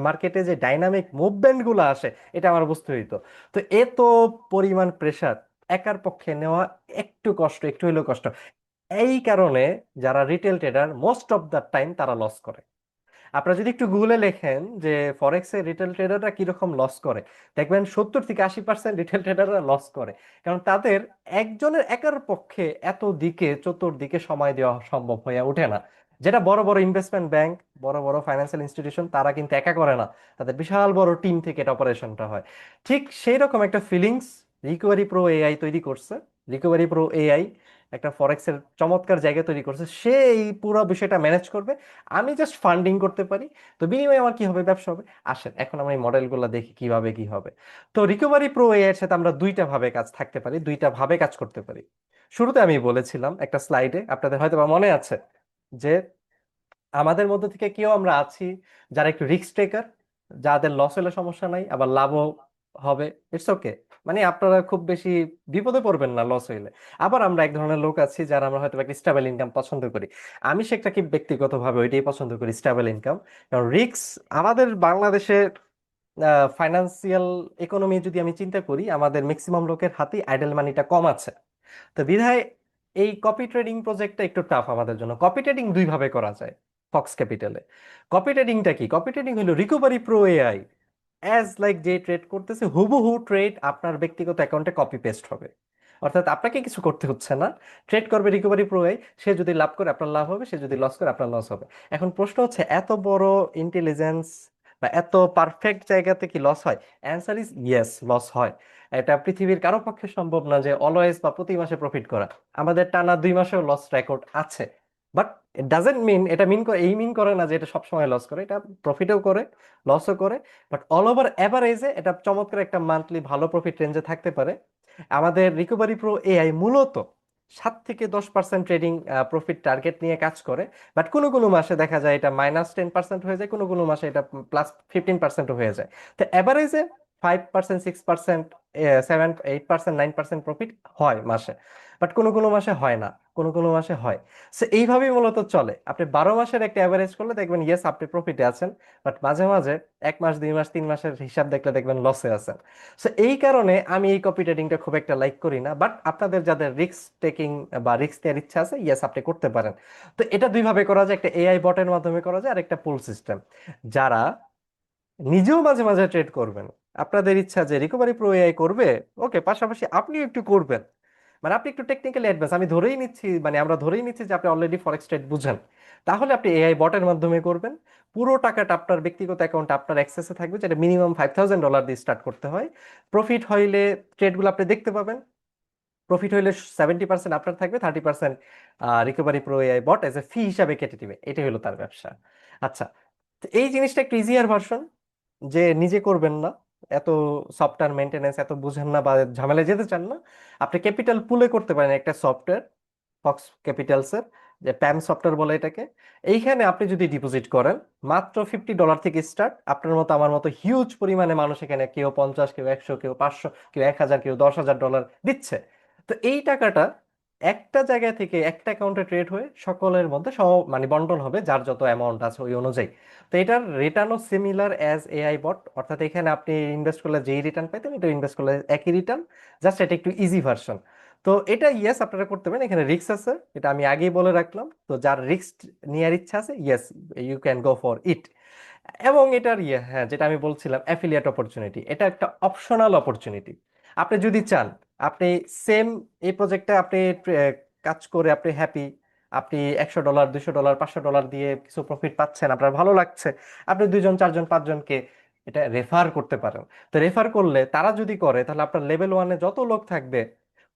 মার্কেটে যে ডাইনামিক মুভমেন্টগুলো আসে এটা আমার বুঝতে হইতো। তো এত পরিমাণ প্রেশার একার পক্ষে নেওয়া একটু কষ্ট, একটু হইলেও কষ্ট। এই কারণে যারা retail tedder most of the time তারা লস করে। আপনারা যদি একটু গুগলে লেখেন যে ফরেক্সে রিটেল ট্রেডাররা কিরকম লস করে, দেখবেন 70 থেকে 80% রিটেল ট্রেডাররা লস করে। কারণ তাদের একজনের একার পক্ষে এত দিকে চতুর্দিকে সময় দেওয়া সম্ভব হয়ে ওঠে না। যেটা বড় বড় ইনভেস্টমেন্ট ব্যাংক, বড় বড় ফাইন্যান্সিয়াল ইনস্টিটিউশন, তারা কিন্তু একা করে না, তাদের বিশাল বড় টিম থেকে এটা অপারেশনটা হয়। ঠিক সেই রকম একটা ফিলিংস রিকভারি প্রো এআই তৈরি করছে। রিকভারি প্রো এআই একটা ফরেক্সের চমৎকার জায়গা তৈরি করছে, সে এই পুরো বিষয়টা ম্যানেজ করবে। আমি জাস্ট ফান্ডিং করতে পারি। তো বিনিময়ে আমার কি হবে? ব্যবসা হবে। আসেন এখন আমরা এই মডেলগুলো দেখি কিভাবে কি হবে। তো রিকভারি প্রো এর সাথে আমরা দুইটা ভাবে কাজ থাকতে পারি, দুইটা ভাবে কাজ করতে পারি। শুরুতে আমি বলেছিলাম একটা স্লাইডে, আপনাদের হয়তো বা মনে আছে, যে আমাদের মধ্যে থেকে কেউ আমরা আছি যারা একটু রিস্ক টেকার, যাদের লস হলে সমস্যা নাই, আবার লাভও হবে, ইটস ওকে, মানে আপনারা খুব বেশি বিপদে পড়বেন না লস হইলে। আবার আমরা এক ধরনের লোক আছি যারা আমরা হয়তো একটা স্টেবল ইনকাম পছন্দ করি। আমি সেটা কি ব্যক্তিগতভাবে ওইটাই পছন্দ করি, স্টেবল ইনকাম। কারণ রিস্ক, আমাদের বাংলাদেশের ফাইন্যান্সিয়াল ইকোনমি যদি আমি চিন্তা করি, আমাদের ম্যাক্সিমাম লোকের হাতেই আইডল মানিটা কম আছে। তো বিধায় এই কপি ট্রেডিং প্রজেক্টটা একটু টাফ আমাদের জন্য। কপি ট্রেডিং দুই ভাবে করা যায় ফক্স ক্যাপিটালে। কপি ট্রেডিংটা কি? কপি ট্রেডিং হলো recovery Pro AI as like যে ট্রেড করতেছে হুবহু ট্রেড আপনার ব্যক্তিগত অ্যাকাউন্টে কপি পেস্ট হবে। অর্থাৎ আপনাকে কিছু করতে হচ্ছে না, ট্রেড করবে রিকভারি প্রো এআই। সে যদি লাভ করে আপনার লাভ হবে, সে যদি লস করে আপনার লস হবে। এখন প্রশ্ন হচ্ছে, এত বড় ইন্টেলিজেন্স বা এত পারফেক্ট জায়গাতে কি লস হয়? অ্যান্সার ইজ ইয়েস, লস হয়। এটা পৃথিবীর কারো পক্ষে সম্ভব না যে অলওয়েজ বা প্রতি মাসে প্রফিট করা। আমাদের টানা 2 মাসেও লস রেকর্ড আছে। বাট ইট ডাজেন্ট মিন, এটা মিন করে, এই মিন করে না যে এটা সবসময় লস করে। এটা প্রফিটও করে, লসও করে, বাট অল ওভার এভারেজে এটা চমৎকার একটা মান্থলি ভালো প্রফিট রেঞ্জে থাকতে পারে। আমাদের রিকভারি প্রো এআই মূলত 7 থেকে 10% ট্রেডিং প্রফিট টার্গেট নিয়ে কাজ করে। বাট কোনো কোনো মাসে দেখা যায় এটা -10% হয়ে যায়, কোনো কোনো মাসে এটা +15% হয়ে যায়। তো অ্যাভারেজে 5%, 6%, 7, 8%, 9% প্রফিট হয় মাসে। বাট কোনো কোনো মাসে হয় না, কোনো কোনো মাসে হয়। সো এইভাবেই মূলত চলে। আপনি 12 মাসের একটা অ্যাভারেজ করলে দেখবেন ইয়েস আপনি প্রফিটে আছেন, বাট মাঝে মাঝে 1 মাস, 2 মাস, 3 মাসের হিসাব দেখলে দেখবেন লসে আছেন। সো এই কারণে আমি এই কপি ট্রেডিংটা খুব একটা লাইক করি না। বাট আপনাদের যাদের রিস্ক টেকিং বা রিস্ক নেওয়ার ইচ্ছা আছে, ইয়েস আপনি করতে পারেন। তো এটা দুই ভাবে করা যায়, একটা এআই বটের মাধ্যমে করা যায়, আর একটা পুল সিস্টেম। যারা নিজেও মাঝে মাঝে ট্রেড করবেন, আপনাদের ইচ্ছা যে রিকভারি প্রো এআই করবে, ওকে, পাশাপাশি আপনিও একটু করবেন, মানে আপনি একটু টেকনিক্যালি অ্যাডভান্স, আমি ধরেই নিচ্ছি, মানে আমরা ধরেই নিচ্ছি যে আপনি অলরেডি ফরেক্স ট্রেড বুঝেন, তাহলে আপনি এআই বটের মাধ্যমে করবেন। পুরো টাকাটা আপনার ব্যক্তিগত অ্যাকাউন্ট আপনার অ্যাক্সেসে থাকবে, যেটা মিনিমাম $5,000 দিয়ে স্টার্ট করতে হয়। প্রফিট হইলে ট্রেডগুলো আপনি দেখতে পাবেন। প্রফিট হইলে 70% আপনার থাকবে, 30% Recovery Pro AI bot as a fee হিসাবে কেটে দিবে। এটাই হলো তার ব্যবসা। আচ্ছা, তো এই জিনিসটা একটু ইজিয়ার ভার্সন, যে নিজে করবেন না, এত সফটওয়্যার মেনটেনেন্স এত বুঝেন না বা ঝামেলায় যেতে চান না, আপনি ক্যাপিটাল পুলে করতে পারেন একটা সফটওয়্যার, ফক্স ক্যাপিটালসের, যে প্যাম সফটওয়্যার বলে এটাকে। এইখানে আপনি যদি ডিপোজিট করেন, মাত্র $50 থেকে স্টার্ট। আপনার মতো আমার মতো হিউজ পরিমাণে মানুষ এখানে, কেউ 50, কেউ 100, কেউ 500, কেউ 1,000, কেউ $10,000 দিচ্ছে। তো এই টাকাটা একটা জায়গা থেকে একটা অ্যাকাউন্টে ট্রেড হয়ে সকলের মধ্যে মানে বন্টন হবে যার যত অ্যামাউন্ট আছে ওই অনুযায়ী। তো এটার রিটার্নও সিমিলার অ্যাজ এআই বট, অর্থাৎ এখানে আপনি ইনভেস্ট করলে যেই রিটার্ন পাইতেন এটা ইনভেস্ট করলে একই রিটার্ন, জাস্ট এটা একটু ইজি ভার্সন। তো এটা ইয়েস আপনারা করতে পারেন, এখানে রিস্ক আছে, এটা আমি আগেই বলে রাখলাম। তো যার রিস্ক নেওয়ার ইচ্ছা আছে, yes, you can go for it. এবং এটার হ্যাঁ, যেটা আমি বলছিলাম অ্যাফিলিয়েট অপরচুনিটি, এটা একটা অপশনাল অপরচুনিটি। আপনি যদি চান, আপনি সেম এই প্রজেক্টে আপনি কাজ করে আপনি হ্যাপি, আপনি $100 $200 $500 দিয়ে কিছু প্রফিট পাচ্ছেন, আপনার ভালো লাগছে, আপনি 2 জন 4 জন 5 জনকে এটা রেফার করতে পারেন। তো রেফার করলে তারা যদি করে, তাহলে আপনার লেভেল ওয়ানে যত লোক থাকবে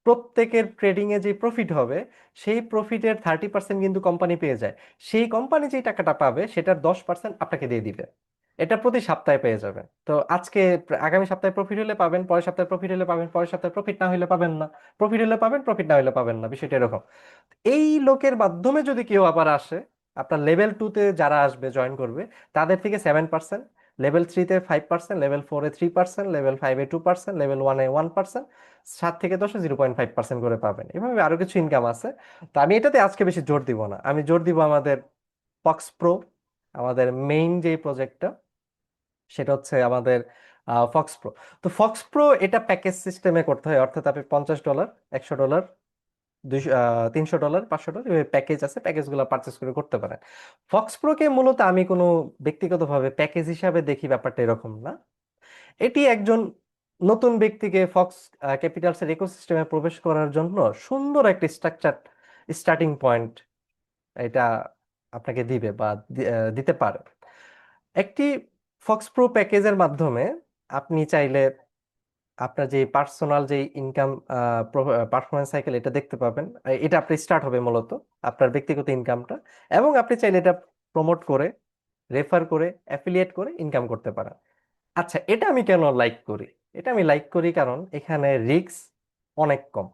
প্রত্যেকের ট্রেডিং এ যে প্রফিট হবে, সেই প্রফিটের 30% কিন্তু কোম্পানি পেয়ে যায়। সেই কোম্পানি যে টাকাটা পাবে সেটার 10% আপনাকে দিয়ে দিবে। এটা প্রতি সপ্তাহে পেয়ে যাবেন। তো আজকে আগামী সপ্তাহে প্রফিট হলে পাবেন, পরের সপ্তাহে প্রফিট হলে পাবেন, পরের সপ্তাহে প্রফিট না হলে পাবেন না, প্রফিট হলে পাবেন, প্রফিট না হলে পাবেন না, বিষয়টা এরকম। এই লোকের মাধ্যমে যদি কেউ আবার আসে, আপনার লেভেল 2-তে যারা আসবে জয়েন করবে, তাদের থেকে 7%, লেভেল 3-তে 5%, লেভেল 4-এ 3%, লেভেল 5-এ 2%, লেভেল 1-এ 1%, 7 থেকে 10-এ 0.5% করে পাবেন। এভাবে আরো কিছু ইনকাম আছে। তো আমি এটাতে আজকে বেশি জোর দিব না, আমি জোর দিব আমাদের ফক্স প্রো, আমাদের মেইন যে প্রজেক্টটা, সেটা হচ্ছে আমাদের ফক্স প্রো। তো ফক্স প্রো এটা প্যাকেজ সিস্টেমে করতে হয়, অর্থাৎ আপনি $50, $100, 200, $300, $500 এভাবে প্যাকেজ আছে, প্যাকেজগুলো পারচেস করে করতে পারেন। ফক্স প্রোকে মূলত আমি কোনো ব্যক্তিগতভাবে প্যাকেজ হিসাবে দেখি, ব্যাপারটা এরকম না। এটি একজন নতুন ব্যক্তিকে ফক্স ক্যাপিটালসের ইকোসিস্টেমে প্রবেশ করার জন্য সুন্দর একটা স্ট্রাকচার, স্টার্টিং পয়েন্ট এটা আপনাকে দিবে বা দিতে পারে। একটি ফক্স প্রো প্যাকেজের মাধ্যমে আপনি চাইলে আপনার যে পার্সোনাল যে ইনকাম পারফরমেন্স সাইকেল এটা দেখতে পাবেন। এটা আপনি স্টার্ট হবে মূলত আপনার ব্যক্তিগত ইনকামটা, এবং আপনি চাইলে এটা প্রমোট করে, রেফার করে, অ্যাফিলিয়েট করে ইনকাম করতে পারেন। আচ্ছা, এটা আমি কেন লাইক করি? এটা আমি লাইক করি কারণ এখানে রিস্ক অনেক কম।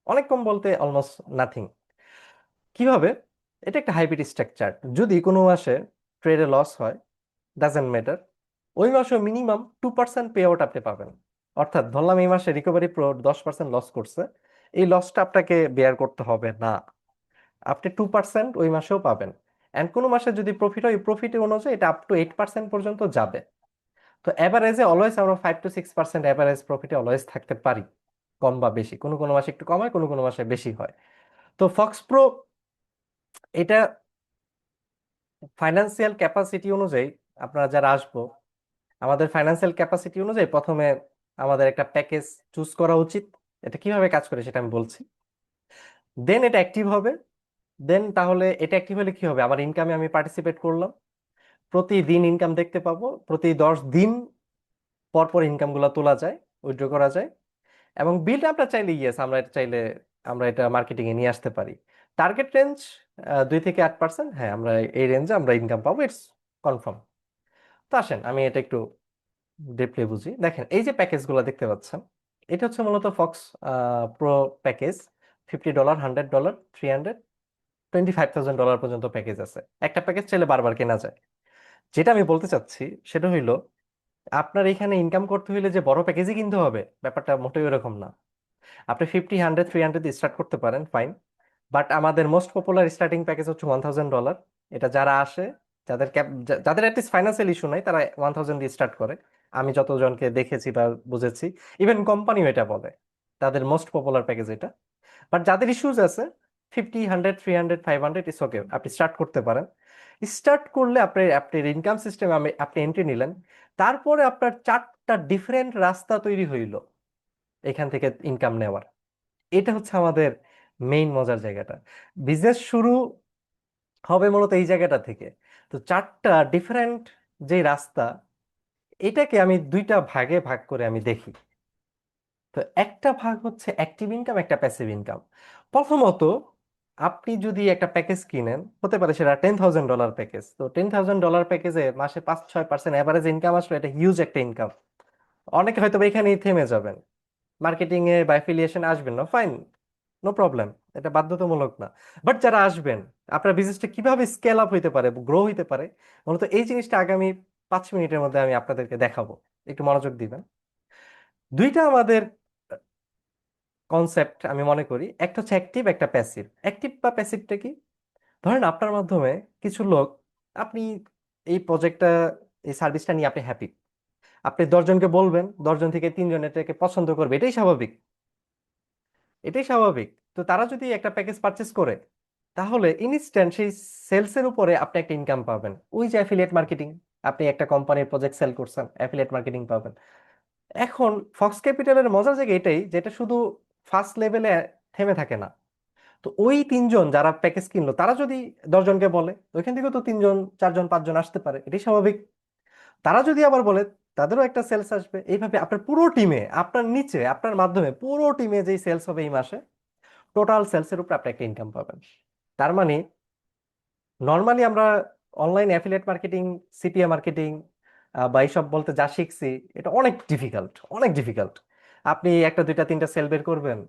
অনেক কম বলতে অলমোস্ট নাথিং। কিভাবে? এটা একটা হাইব্রিড স্ট্রাকচার। যদি কোনো মাসে ট্রেডে লস হয়, ডাজেন্ট ম্যাটার, ওই মাসে মিনিমাম 2% পে আউট আপনি পাবেন। অর্থাৎ ধরলাম এই মাসে রিকভারি প্রো 10% লস করছে, এই লসটা আপনাকে বেয়ার করতে হবে না, আপনি 2% ওই মাসেও পাবেন। এন্ড কোনো মাসে যদি প্রফিট হয়, প্রফিট অনুযায়ী এটা আপ টু 8% পর্যন্ত যাবে। তো এভারেজে অলওয়েজ আমরা 5 to 6% এভারেজ প্রফিটে অলওয়েজ থাকতে পারি, কম বা বেশি, কোনো কোনো মাসে একটু কম হয়, কোনো কোনো মাসে বেশি হয়। তো ফক্স প্রো এটা ফাইন্যান্সিয়াল ক্যাপাসিটি অনুযায়ী, আপনারা যারা আসবো, আমাদের ফাইন্যান্সিয়াল ক্যাপাসিটি অনুযায়ী প্রথমে আমাদের একটা প্যাকেজ চুজ করা উচিত। এটা কিভাবে কাজ করে সেটা আমি বলছি। দেন এটা অ্যাক্টিভ হবে। দেন তাহলে এটা অ্যাক্টিভ হলে কি হবে, আমার ইনকামে আমি পার্টিসিপেট করলাম, প্রতিদিন ইনকাম দেখতে পাবো, প্রতি 10 দিন পর পর ইনকামগুলো তোলা যায়, উইথড্র করা যায়। এবং বিলটা আমরা চাইলে, ইয়েস, আমরা এটা চাইলে আমরা এটা মার্কেটিং এ নিয়ে আসতে পারি। টার্গেট রেঞ্জ 2 থেকে 8%, হ্যাঁ, আমরা এই রেঞ্জে আমরা ইনকাম পাবো, ইটস কনফার্ম। তো আসেন আমি এটা একটু ডিপলি বুঝি। দেখেন এই যে প্যাকেজগুলো দেখতে পাচ্ছেন, এটা হচ্ছে মূলত ফক্স প্রো প্যাকেজ। $50, $100, 300, $25,000 পর্যন্ত প্যাকেজ আছে। একটা প্যাকেজ চাইলে বারবার কেনা যায়। যেটা আমি বলতে চাচ্ছি সেটা হইলো, আপনার এখানে ইনকাম করতে হইলে যে বড় প্যাকেজই কিনতে হবে, ব্যাপারটা মোটেও এরকম না। আপনি 50, 100, 300 দিয়ে স্টার্ট করতে পারেন, ফাইন। বাট আমাদের মোস্ট পপুলার স্টার্টিং প্যাকেজ হচ্ছে $1,000। এটা যারা আসে, যাদের যাদের অ্যাটলিস্ট ফাইন্যান্সিয়াল ইস্যু নাই, তারা 1000 দিয়ে স্টার্ট করে। আমি যতজনকে দেখেছি বা বুঝেছি, ইভেন কোম্পানিও এটা বলে, তাদের মোস্ট পপুলার প্যাকেজ এটা। বাট যাদের ইস্যুজ আছে, 50, 100, 300, 500, ইটস ওকে, আপনি স্টার্ট করতে পারেন। স্টার্ট করলে আপনার ইনকাম সিস্টেম আপনি এন্ট্রি নিলেন, তারপরে আপনার 4টা ডিফারেন্ট রাস্তা তৈরি হইল এখান থেকে ইনকাম নেওয়ার। এটা হচ্ছে আমাদের মেইন মজার জায়গাটা। বিজনেস শুরু হবে মূলত এই জায়গাটা থেকে। তো 4টা ডিফারেন্ট যে রাস্তা, এটাকে আমি 2টা ভাগে ভাগ করে আমি দেখি। তো একটা ভাগ হচ্ছে অ্যাক্টিভ ইনকাম, একটা প্যাসিভ ইনকাম। প্রথমত, আপনি যদি একটা প্যাকেজ কিনেন, হতে পারে সেটা $10,000 প্যাকেজ, তো $10,000 প্যাকেজে মাসে 5-6% অ্যাভারেজ ইনকাম আসলে এটা হিউজ একটা ইনকাম। অনেকে হয়তো বা এখানেই থেমে যাবেন, মার্কেটিং এ বা অ্যাফিলিয়েশন আসবেন না, ফাইন, নো প্রবলেম, এটা বাধ্যতামূলক না। বাট যারা আসবেন, আপনার বিজনেসটা কিভাবে স্কেল আপ হইতে পারে, গ্রো হইতে পারে, মূলত এই জিনিসটা আগামী 5 মিনিটের মধ্যে আমি আপনাদেরকে দেখাবো। একটু মনোযোগ দিবেন। দুইটা আমাদের কনসেপ্ট আমি মনে করি, একটা হচ্ছে অ্যাক্টিভ, একটা প্যাসিভ। অ্যাক্টিভ বা প্যাসিভটা কি? ধরেন আপনার মাধ্যমে কিছু লোক, আপনি এই প্রজেক্টটা, এই সার্ভিসটা নিয়ে আপনি হ্যাপি, আপনি 10 জনকে বলবেন, 10 জন থেকে 3 জন এটাকে পছন্দ করবে, এটাই স্বাভাবিক, এটাই স্বাভাবিক। তো তারা যদি একটা প্যাকেজ পারচেস করে, তাহলে ইনস্ট্যান্ট সেই সেলস এর উপরে আপনি একটা ইনকাম পাবেন। ওই যে অ্যাফিলিয়েট মার্কেটিং, আপনি একটা কোম্পানির প্রজেক্ট সেল করছেন, অ্যাফিলিয়েট মার্কেটিং পাবেন। এখন ফক্স ক্যাপিটালের মজার জায়গা এটাই, যেটা শুধু ফার্স্ট লেভেলে থেমে থাকে না। তো ওই 3 জন যারা প্যাকেজ কিনলো, তারা যদি 10 জনকে বলে, ওইখান থেকে তো 3 জন, 4 জন, 5 জন আসতে পারে, এটাই স্বাভাবিক। তারা যদি আবার বলে, তাদেরও একটা সেলস আসবে। এইভাবে আপনার পুরো টিমে, আপনার নিচে, আপনার মাধ্যমে পুরো টিমে যেই সেলস হবে এই মাসে, টোটাল সেলসের উপর আপনি একটা ইনকাম পাবেন। তার মানে নর্মালি আমরা online affiliate marketing, CPA marketing বা এইসব বলতে যা শিখছি, এটা অনেক ডিফিকাল্ট, অনেক ডিফিকাল্ট। আপনি একটা দুইটা তিনটা সেল বের করবেন,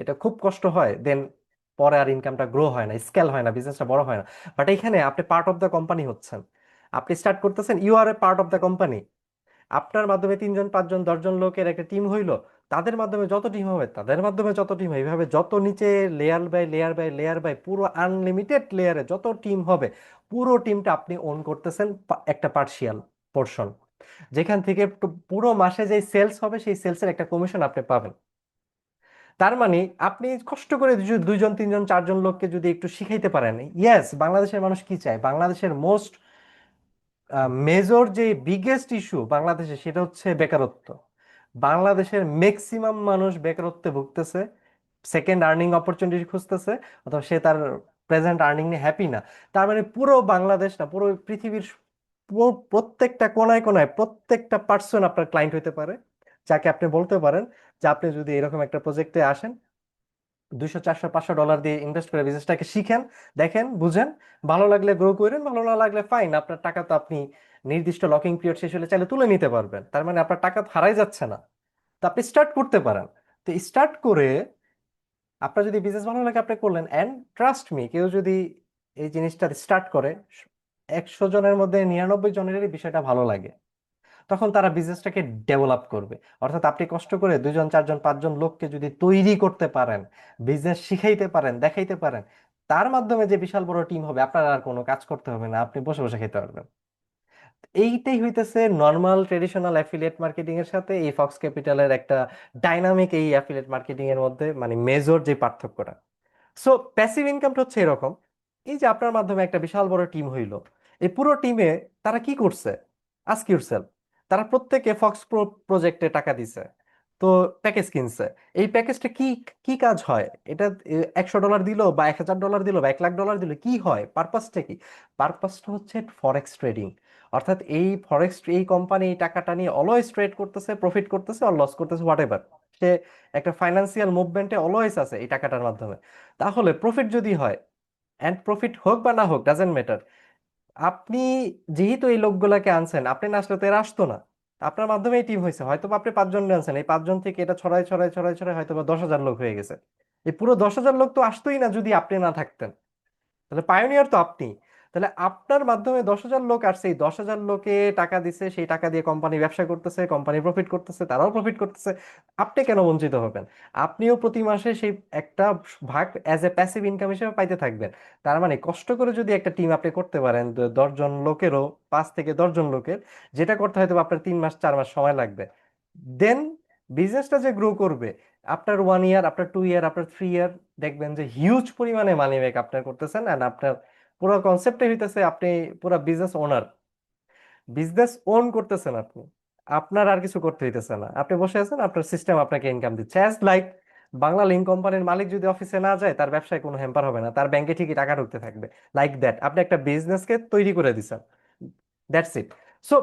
এটা খুব কষ্ট হয়, দেন পরে আর ইনকামটা গ্রো হয় না, স্কেল হয় না, বিজনেসটা বড় হয় না। বাট এখানে আপনি পার্ট অফ দ্য কোম্পানি হচ্ছেন, আপনি স্টার্ট করতেছেন, you are a part of the company. আপনার মাধ্যমে 3 জন, 5 জন, 10 জন লোকের একটা টিম হইলো, তাদের মাধ্যমে যত টিম হবে, তাদের মাধ্যমে যত টিম হবে, এইভাবে যত নিচে layer by layer by layer by পুরো আনলিমিটেড লেয়ারে যত টিম হবে, পুরো টিমটা আপনি ওন করতেছেন, একটা পার্শিয়াল পোর্শন, যেখান থেকে পুরো মাসে যে সেলস হবে সেই সেলসের একটা কমিশন আপনি পাবেন। তার মানে আপনি কষ্ট করে 2 জন, 3 জন, 4 জন লোককে যদি একটু শিখাইতে পারেন, ইয়েস, বাংলাদেশের মানুষ কি চায়, বাংলাদেশের মোস্ট মেজর যে বিগেস্ট ইস্যু বাংলাদেশে, সেটা হচ্ছে বেকারত্ব। বাংলাদেশের ম্যাক্সিমাম মানুষ বেকারত্বে ভুগতেছে, সেকেন্ড আর্নিং অপরচুনিটি খুঁজতেছে, অথবা সে তার প্রেজেন্ট আর্নিং নিয়ে হ্যাপি না। তার মানে পুরো বাংলাদেশ না, পুরো পৃথিবীর প্রত্যেকটা কোনায় কোনায় প্রত্যেকটা পার্সন আপনার ক্লায়েন্ট হতে পারে, যাকে আপনি বলতে পারেন যে আপনি যদি এরকম একটা প্রজেক্টে আসেন, 200, 400, 500 ডলার দিয়ে ইনভেস্ট করে বিজনেসটাকে শিখেন, দেখেন, বুঝেন, ভালো লাগলে গ্রো করেন, ভালো না লাগলে ফাইন, আপনার টাকা তো আপনি নির্দিষ্ট লকিং পিরিয়ড শেষ হলে চাইলে তুলে নিতে পারবেন, তার মানে আপনার টাকা তো হারাই যাচ্ছে না। তো আপনি স্টার্ট করতে পারেন। তো স্টার্ট করে আপনার যদি বিজনেস ভালো লাগে আপনি করলেন, অ্যান্ড ট্রাস্ট মি, কেউ যদি এই জিনিসটা স্টার্ট করে, 100 জনের মধ্যে 99 জনেরই বিষয়টা ভালো লাগে, তখন তারা বিজনেসটাকে ডেভেলপ করবে। অর্থাৎ আপনি কষ্ট করে 2 জন, 4 জন, 5 জন লোককে যদি তৈরি করতে পারেন, বিজনেস শিখাইতে পারেন, দেখাইতে পারেন, তার মাধ্যমে যে বিশাল বড় টিম হবে, আপনার আর কোনো কাজ করতে হবে না, আপনি বসে বসে খেতে পারবেন। এইটাই হইতেছে নর্মাল ট্রেডিশনাল অ্যাফিলিয়েট মার্কেটিং এর সাথে এই ফক্স ক্যাপিটালের একটা ডাইনামিক এই অ্যাফিলিয়েট মার্কেটিং এর মধ্যে মানে মেজর যে পার্থক্যটা। সো প্যাসিভ ইনকামটা হচ্ছে এরকম, এই যে আপনার মাধ্যমে একটা বিশাল বড় টিম হইলো, এই পুরো টিমে তারা কি করছে, আস্ক ইউরসেলফ, তারা প্রত্যেকে ফক্স প্রো প্রজেক্টে টাকা দিছে, তো প্যাকেজ কিনছে। এই প্যাকেজটা কি, কি কাজ হয় এটা? 100 ডলার দিল বা 1000 ডলার দিল বা 1 লাখ ডলার দিল, কি হয়, পারপাসটা কি? পারপাসটা হচ্ছে ফরেক্স ট্রেডিং। অর্থাৎ এই ফরেক্স, এই কোম্পানি এই টাকাটা নিয়ে অলওয়েজ ট্রেড করতেছে, প্রফিট করতেছে আর লস করতেছে, হোয়াট এভার, সে একটা ফাইন্যান্সিয়াল মুভমেন্টে অলওয়েজ আছে এই টাকাটার মাধ্যমে। তাহলে প্রফিট যদি হয়, এন্ড প্রফিট হোক বা না হোক ডাজেন্ট ম্যাটার, আপনি যেহেতু এই লোকগুলাকে আনছেন, আপনি না আসলে তো এরা আসতো না। আপনার মাধ্যমে এই টিম হয়েছে, হয়তো বা আপনি 5 জন আনছেন, এই 5 জন থেকে এটা ছড়ায় ছড়ায় ছড়ায় ছড়ায় হয়তো বা 10,000 লোক হয়ে গেছে। এই পুরো 10,000 লোক তো আসতোই না যদি আপনি না থাকতেন, তাহলে পায়োনিয়ার তো আপনি। তাহলে আপনার মাধ্যমে 10,000 লোক আসছে, এই 10,000 লোকে টাকা দিছে, সেই টাকা দিয়ে কোম্পানি ব্যবসা করতেছে, কোম্পানি প্রফিট করতেছে, তারাও প্রফিট করতেছে, আপনি কেন বঞ্চিত হবেন? আপনিও প্রতি মাসে সেই একটা ভাগ অ্যাজ এ প্যাসিভ ইনকাম হিসেবে পাইতে থাকবেন। তার মানে কষ্ট করে যদি একটা টিম আপনি করতে পারেন, 10 জন লোকেরও, 5 থেকে 10 জন লোকের, যেটা করতে হয়তো আপনার 3 মাস 4 মাস সময় লাগবে, দেন বিজনেসটা যে গ্রো করবে, আপনার 1 ইয়ার, আপনার 2 ইয়ার, আপনার 3 ইয়ার, দেখবেন যে হিউজ পরিমাণে মানি মেক আপনার করতেছেন। এন্ড আপনার পুরো কনসেপ্টে হইতেছে আপনি পুরো বিজনেস ওনার, বিজনেস ওন করতেছেন আপনি, আপনার আর কিছু করতে হইতেছে না, আপনি বসে আছেন, আপনার সিস্টেম আপনাকে ইনকাম দিচ্ছে। অ্যাজ লাইক বাংলা লিঙ্ক কোম্পানির মালিক যদি অফিসে না যায়, তার ব্যবসায় কোনো হ্যাম্পার হবে না, তার ব্যাংকে ঠিকই টাকা ঢুকতে থাকবে। লাইক দ্যাট আপনি একটা বিজনেসকে তৈরি করে দিচ্ছেন, দ্যাটস ইট। সো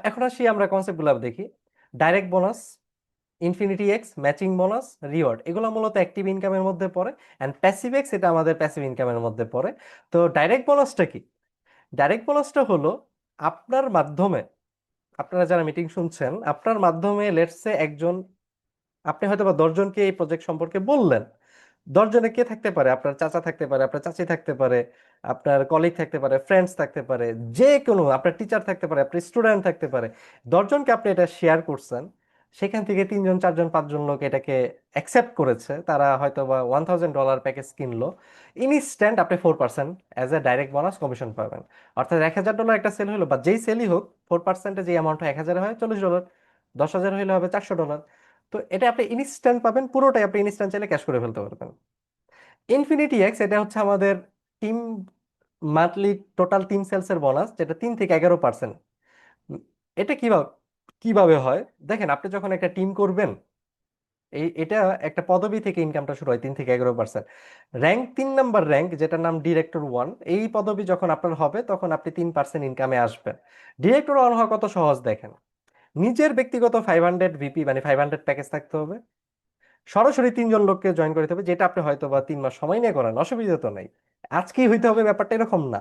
এখন আসি আমরা কনসেপ্ট গুলো দেখি। Direct bonus, infinity x, matching bonus, reward, এগুলো মূলত অ্যাক্টিভ ইনকামের মধ্যে পড়ে, অ্যান্ড প্যাসিভ এক্স এটা আমাদের প্যাসিভ ইনকামের মধ্যে পড়ে। তো ডাইরেক্ট বোনাসটা কি? ডাইরেক্ট বোনাসটা হলো আপনার মাধ্যমে, আপনারা যারা মিটিং শুনছেন, আপনার মাধ্যমে লেটস সে একজন, আপনি হয়তো বা 10 জনকে এই প্রজেক্ট সম্পর্কে বললেন। 10 জনে কে থাকতে পারে? আপনার চাচা থাকতে পারে, আপনার চাচি থাকতে পারে, আপনার কলিগ থাকতে পারে, ফ্রেন্ডস থাকতে পারে, যে কোনো, আপনার টিচার থাকতে পারে, আপনার স্টুডেন্ট থাকতে পারে। 10 জনকে আপনি এটা শেয়ার করছেন, সেখান থেকে তিনজন চারজন পাঁচজন লোক এটাকে অ্যাকসেপ্ট করেছে, তারা হয়তো বা $1000 প্যাকেজ কিনলো। ইনস্ট্যান্ট আপনি 4% as a direct bonus commission পাবেন। অর্থাৎ $1000 একটা সেল হলো, বা যেই সেলই হোক 4%, যে অ্যামাউন্ট হয় 1000 হয় $40, 10,000 হলে হবে $400। তো এটা আপনি ইনস্ট্যান্ট পাবেন, পুরোটাই আপনি ইনস্ট্যান্ট চাইলে ক্যাশ করে ফেলতে পারবেন। ইনফিনিটি এক্স এটা হচ্ছে আমাদের team monthly total team sales এর বোনাস, যেটা 3 থেকে 11%। এটা কিভাবে কিভাবে হয় দেখেন, আপনি যখন একটা টিম করবেন, এটা একটা পদবি থেকে ইনকামটা শুরু হয় 3 থেকে 11%। র্যাঙ্ক 3 নাম্বার র্যাঙ্ক, যেটার নাম ডিরেক্টর 1, এই পদবি যখন আপনার হবে তখন আপনি 3% ইনকামে আসবেন। ডিরেক্টর 1 হওয়া কত সহজ দেখেন, নিজের ব্যক্তিগত 500 ভিপি মানে 500 প্যাকেজ থাকতে হবে, সরাসরি তিনজন লোককে জয়েন করতে হবে, যেটা আপনি হয়তো বা 3 মাস সময় নিয়ে করেন, অসুবিধা তো নাই। আজকেই হইতে হবে ব্যাপারটা এরকম না,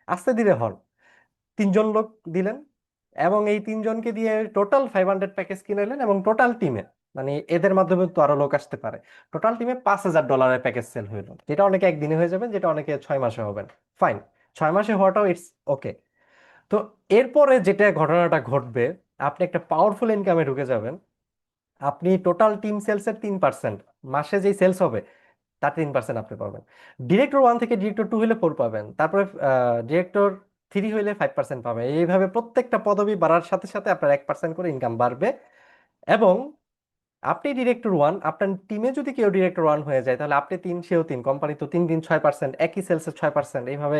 আস্তে ধীরে হন। তিনজন লোক দিলেন, এবং এই তিনজনকে দিয়ে টোটাল 500 প্যাকেজ কিনেলেন, এবং টোটাল টিমে, মানে এদের মাধ্যমে তো আরো লোক আসতে পারে, টোটাল টিমে $5000 প্যাকেজ সেল হইলো, যেটা অনেকে একদিনে হয়ে যাবেন, যেটা অনেকে 6 মাসে হবেন। ফাইন, 6 মাসে হওয়াটাও ইটস ওকে। তো এরপরে যেটা ঘটনাটা ঘটবে, আপনি একটা পাওয়ারফুল ইনকামে ঢুকে যাবেন। আপনি টোটাল টিম সেলস এর 3%, মাসে যেই সেলস হবে তার 3% আপনি পাবেন। ডিরেক্টর 1 থেকে ডিরেক্টর 2 হলে 4 পাবেন, তারপরে ডিরেক্টর 3 হইলে 5% পাবেন। এইভাবে প্রত্যেকটা পদবি বাড়ার সাথে সাথে আপনার 1% করে ইনকাম বাড়বে। এবং আপনি ডিরেক্টর 1, আপনার টিমে যদি কেউ ডিরেক্টর 1 হয়ে যায়, তাহলে আপনি 3 সেও 3, কোম্পানি তো 3 দিন 6%, একই সেলসের 6%, এইভাবে